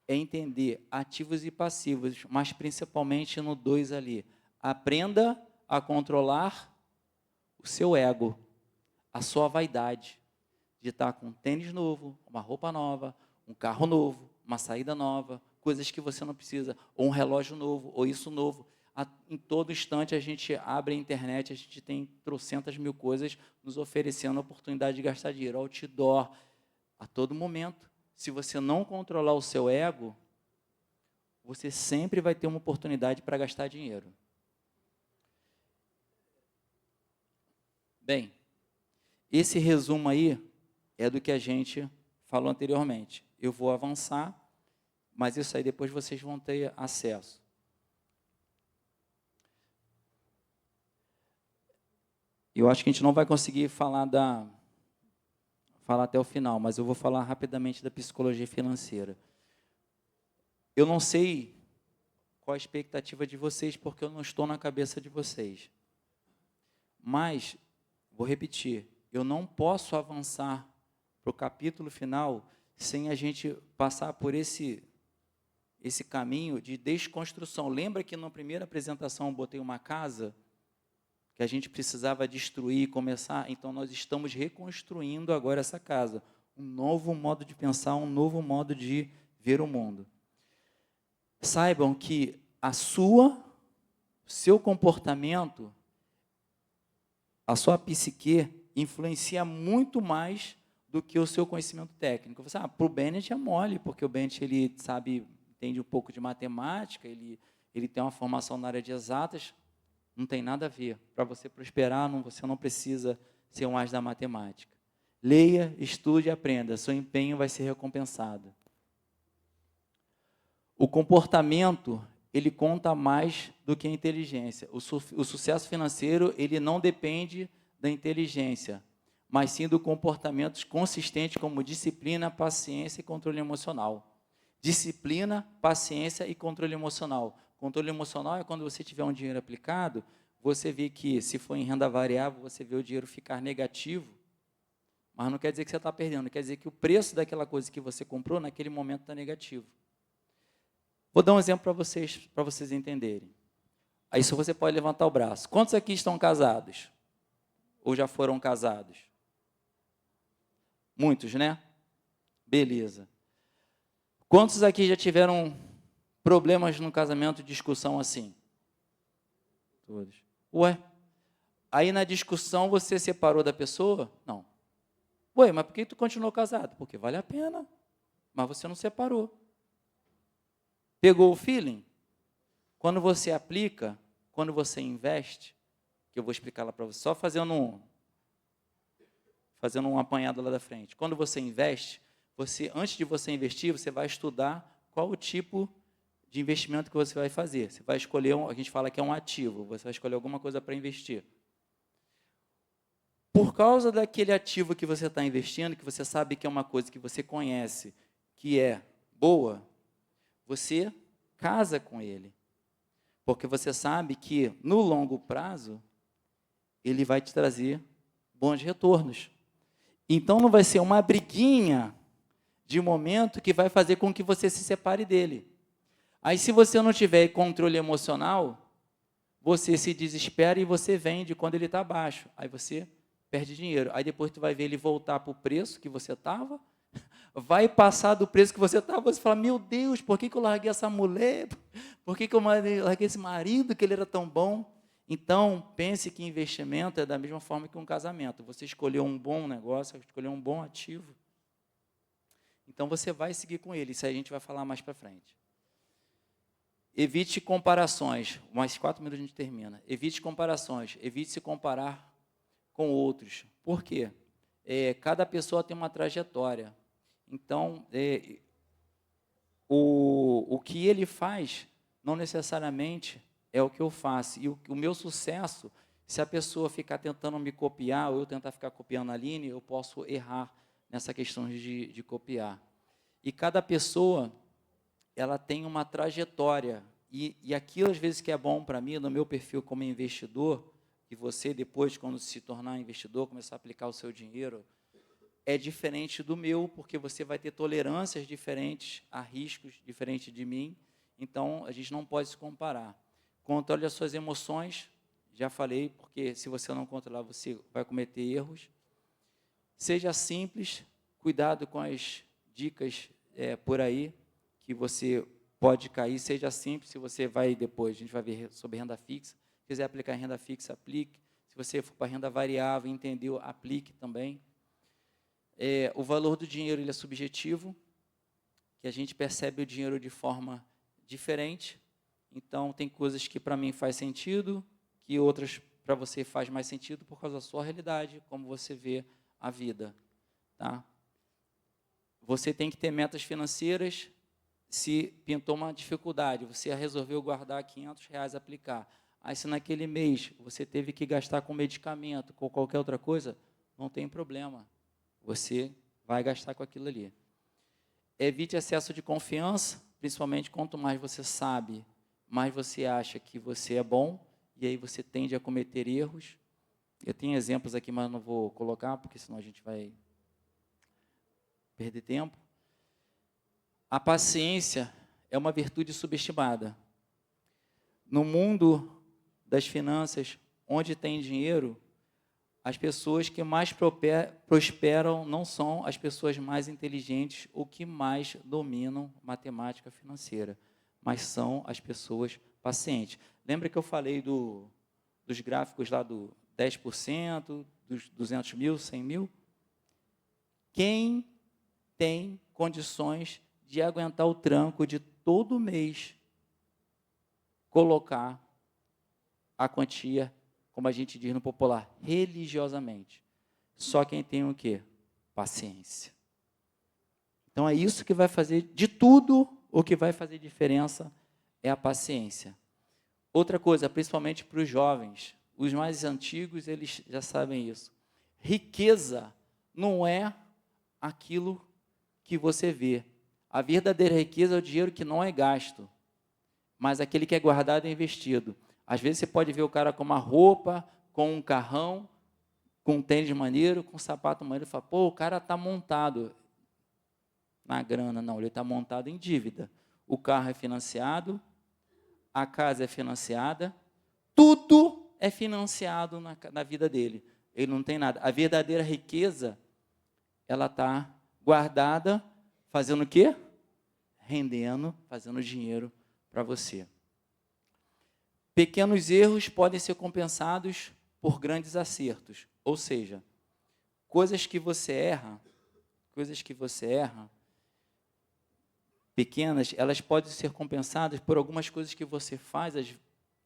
é entender ativos e passivos, mas principalmente no 2 ali. Aprenda a controlar o seu ego, a sua vaidade, de estar com um tênis novo, uma roupa nova, um carro novo, uma saída nova, coisas que você não precisa, ou um relógio novo, ou isso novo. em todo instante a gente abre a internet, a gente tem trocentas mil coisas nos oferecendo a oportunidade de gastar dinheiro, outdoor, a todo momento. Se você não controlar o seu ego, você sempre vai ter uma oportunidade para gastar dinheiro. Bem, esse resumo aí é do que a gente falou anteriormente. Eu vou avançar, mas isso aí depois vocês vão ter acesso. Eu acho que a gente não vai conseguir falar até o final, mas eu vou falar rapidamente da psicologia financeira. Eu não sei qual a expectativa de vocês, porque eu não estou na cabeça de vocês. Mas, vou repetir, eu não posso avançar para o capítulo final sem a gente passar por esse caminho de desconstrução. Lembra que na primeira apresentação eu botei uma casa que a gente precisava destruir e começar? Então, nós estamos reconstruindo agora essa casa. Um novo modo de pensar, um novo modo de ver o mundo. Saibam que seu comportamento, a sua psique, influencia muito mais do que o seu conhecimento técnico. Você, para o Bennett é mole, porque o Bennett ele sabe, entende um pouco de matemática, ele tem uma formação na área de exatas. Não tem nada a ver. Para você prosperar, você não precisa ser um as da matemática. Leia, estude e aprenda. Seu empenho vai ser recompensado. O comportamento, ele conta mais do que a inteligência. O sucesso financeiro, ele não depende da inteligência, mas sim do comportamento consistente como disciplina, paciência e controle emocional. Disciplina, paciência e controle emocional. Controle emocional é quando você tiver um dinheiro aplicado, você vê que, se for em renda variável, você vê o dinheiro ficar negativo, mas não quer dizer que você está perdendo, quer dizer que o preço daquela coisa que você comprou, naquele momento, está negativo. Vou dar um exemplo para vocês entenderem. Aí, se você pode levantar o braço. Quantos aqui estão casados? Ou já foram casados? Muitos, né? Beleza. Quantos aqui já tiveram problemas no casamento, discussão assim? Todos. Ué, aí na discussão você separou da pessoa? Não. Ué, mas por que tu continuou casado? Porque vale a pena, mas você não separou. Pegou o feeling? Quando você aplica, quando você investe, que eu vou explicar lá para você, só fazendo um apanhado lá da frente. Quando você investe, antes de você investir, você vai estudar qual o tipo de investimento que você vai fazer. Você vai escolher, a gente fala que é um ativo, você vai escolher alguma coisa para investir. Por causa daquele ativo que você está investindo, que você sabe que é uma coisa que você conhece, que é boa, você casa com ele. Porque você sabe que, no longo prazo, ele vai te trazer bons retornos. Então, não vai ser uma briguinha de momento que vai fazer com que você se separe dele. Aí, se você não tiver controle emocional, você se desespera e você vende quando ele está baixo. Aí você perde dinheiro. Aí depois tu vai ver ele voltar para o preço que você estava, vai passar do preço que você estava, você fala, meu Deus, por que eu larguei essa mulher? Por que eu larguei esse marido, que ele era tão bom? Então, pense que investimento é da mesma forma que um casamento. Você escolheu um bom negócio, escolheu um bom ativo, então você vai seguir com ele. Isso aí a gente vai falar mais para frente. Evite comparações. Mais 4 minutos a gente termina. Evite comparações. Evite se comparar com outros. Por quê? Cada pessoa tem uma trajetória. Então, o que ele faz não necessariamente é o que eu faço. E o meu sucesso, se a pessoa ficar tentando me copiar, ou eu tentar ficar copiando a Aline, eu posso errar nessa questão de copiar. E cada pessoa, ela tem uma trajetória. E aquilo, às vezes, que é bom para mim, no meu perfil como investidor, e você, depois, quando se tornar investidor, começar a aplicar o seu dinheiro, é diferente do meu, porque você vai ter tolerâncias diferentes a riscos diferentes de mim. Então, a gente não pode se comparar. Controle as suas emoções, já falei, porque se você não controlar, você vai cometer erros. Seja simples, cuidado com as dicas por aí, que você pode cair, seja simples, se você vai depois, a gente vai ver sobre renda fixa, se quiser aplicar em renda fixa, aplique, se você for para renda variável, entendeu, aplique também. O valor do dinheiro ele é subjetivo, que a gente percebe o dinheiro de forma diferente, então tem coisas que para mim faz sentido, que outras para você faz mais sentido por causa da sua realidade, como você vê a vida. Tá? Você tem que ter metas financeiras. Se pintou uma dificuldade, você resolveu guardar R$500, aplicar. Aí, se naquele mês você teve que gastar com medicamento, com qualquer outra coisa, não tem problema. Você vai gastar com aquilo ali. Evite excesso de confiança, principalmente quanto mais você sabe, mais você acha que você é bom, e aí você tende a cometer erros. Eu tenho exemplos aqui, mas não vou colocar, porque senão a gente vai perder tempo. A paciência é uma virtude subestimada. No mundo das finanças, onde tem dinheiro, as pessoas que mais prosperam não são as pessoas mais inteligentes ou que mais dominam matemática financeira, mas são as pessoas pacientes. Lembra que eu falei dos gráficos lá do 10%, dos 200 mil, 100 mil? Quem tem condições de aguentar o tranco de todo mês colocar a quantia, como a gente diz no popular, religiosamente? Só quem tem o quê? Paciência. Então é isso que vai fazer, de tudo, o que vai fazer diferença é a paciência. Outra coisa, principalmente para os jovens, os mais antigos, eles já sabem isso. Riqueza não é aquilo que você vê. A verdadeira riqueza é o dinheiro que não é gasto, mas aquele que é guardado e investido. Às vezes você pode ver o cara com uma roupa, com um carrão, com um tênis maneiro, com um sapato maneiro, e fala, pô, o cara está montado na grana. Não, ele está montado em dívida. O carro é financiado, a casa é financiada, tudo é financiado na vida dele. Ele não tem nada. A verdadeira riqueza, ela está guardada, fazendo o quê? Rendendo, fazendo dinheiro para você. Pequenos erros podem ser compensados por grandes acertos. Ou seja, coisas que você erra, pequenas, elas podem ser compensadas por algumas coisas que você faz, as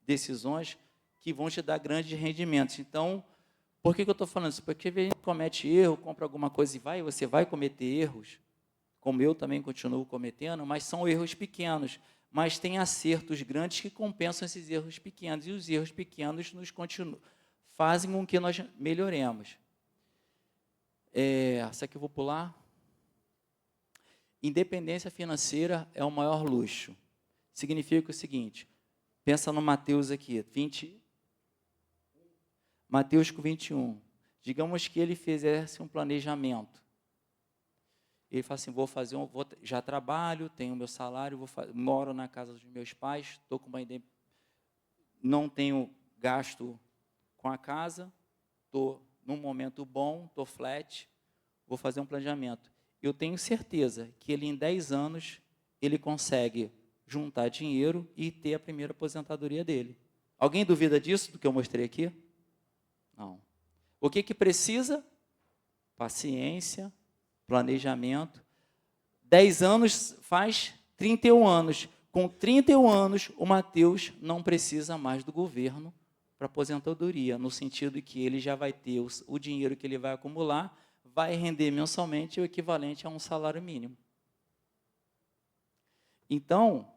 decisões que vão te dar grandes rendimentos. Então, por que eu estou falando isso? Porque a gente comete erro, compra alguma coisa e você vai cometer erros, como eu também continuo cometendo, mas são erros pequenos. Mas tem acertos grandes que compensam esses erros pequenos, e os erros pequenos fazem com que nós melhoremos. Essa aqui eu vou pular. Independência financeira é o maior luxo. Significa o seguinte, pensa no Mateus aqui, Mateus 21. Digamos que ele fizesse um planejamento. Ele fala assim, já trabalho, tenho meu salário, moro na casa dos meus pais, não tenho gasto com a casa, estou num momento bom, estou flat, vou fazer um planejamento. Eu tenho certeza que ele, em 10 anos, ele consegue juntar dinheiro e ter a primeira aposentadoria dele. Alguém duvida disso, do que eu mostrei aqui? Não. O que precisa? Paciência, planejamento. 10 anos faz 31 anos. Com 31 anos, o Mateus não precisa mais do governo para aposentadoria, no sentido de que ele já vai ter o dinheiro que ele vai acumular, vai render mensalmente o equivalente a um salário mínimo. Então,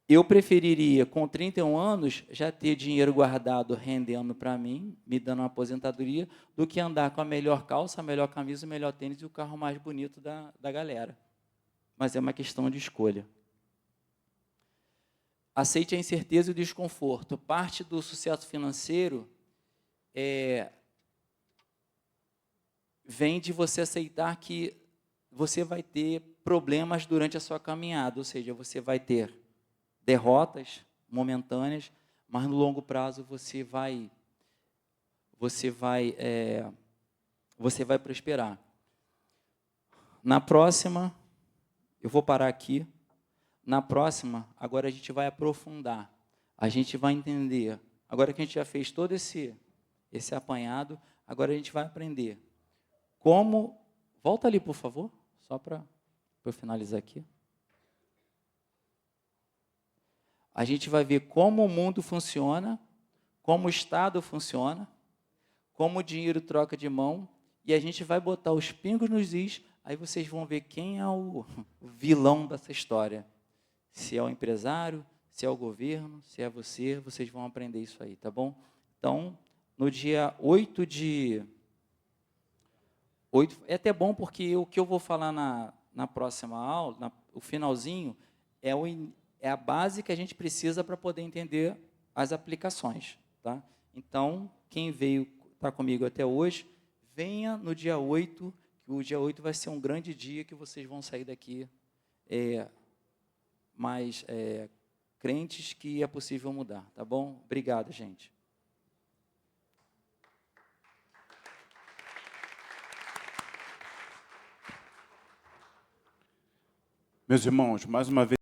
eu preferiria, com 31 anos, já ter dinheiro guardado rendendo para mim, me dando uma aposentadoria, do que andar com a melhor calça, a melhor camisa, o melhor tênis e o carro mais bonito da galera. Mas é uma questão de escolha. Aceite a incerteza e o desconforto. Parte do sucesso financeiro vem de você aceitar que você vai ter problemas durante a sua caminhada, ou seja, você vai ter derrotas momentâneas, mas no longo prazo você vai prosperar. Na próxima, eu vou parar aqui. Na próxima, agora a gente vai aprofundar. A gente vai entender. Agora que a gente já fez todo esse apanhado, agora a gente vai aprender como... Volta ali, por favor, só para eu finalizar aqui. A gente vai ver como o mundo funciona, como o Estado funciona, como o dinheiro troca de mão, e a gente vai botar os pingos nos is, aí vocês vão ver quem é o vilão dessa história. Se é o empresário, se é o governo, se é você, vocês vão aprender isso aí, tá bom? Então, no dia 8 de... é até bom porque o que eu vou falar na próxima aula, o finalzinho, é a base que a gente precisa para poder entender as aplicações, tá? Então, quem veio estar comigo até hoje, venha no dia 8, que o dia 8 vai ser um grande dia que vocês vão sair daqui mais crentes que é possível mudar, tá bom? Obrigado, gente. Meus irmãos, mais uma vez,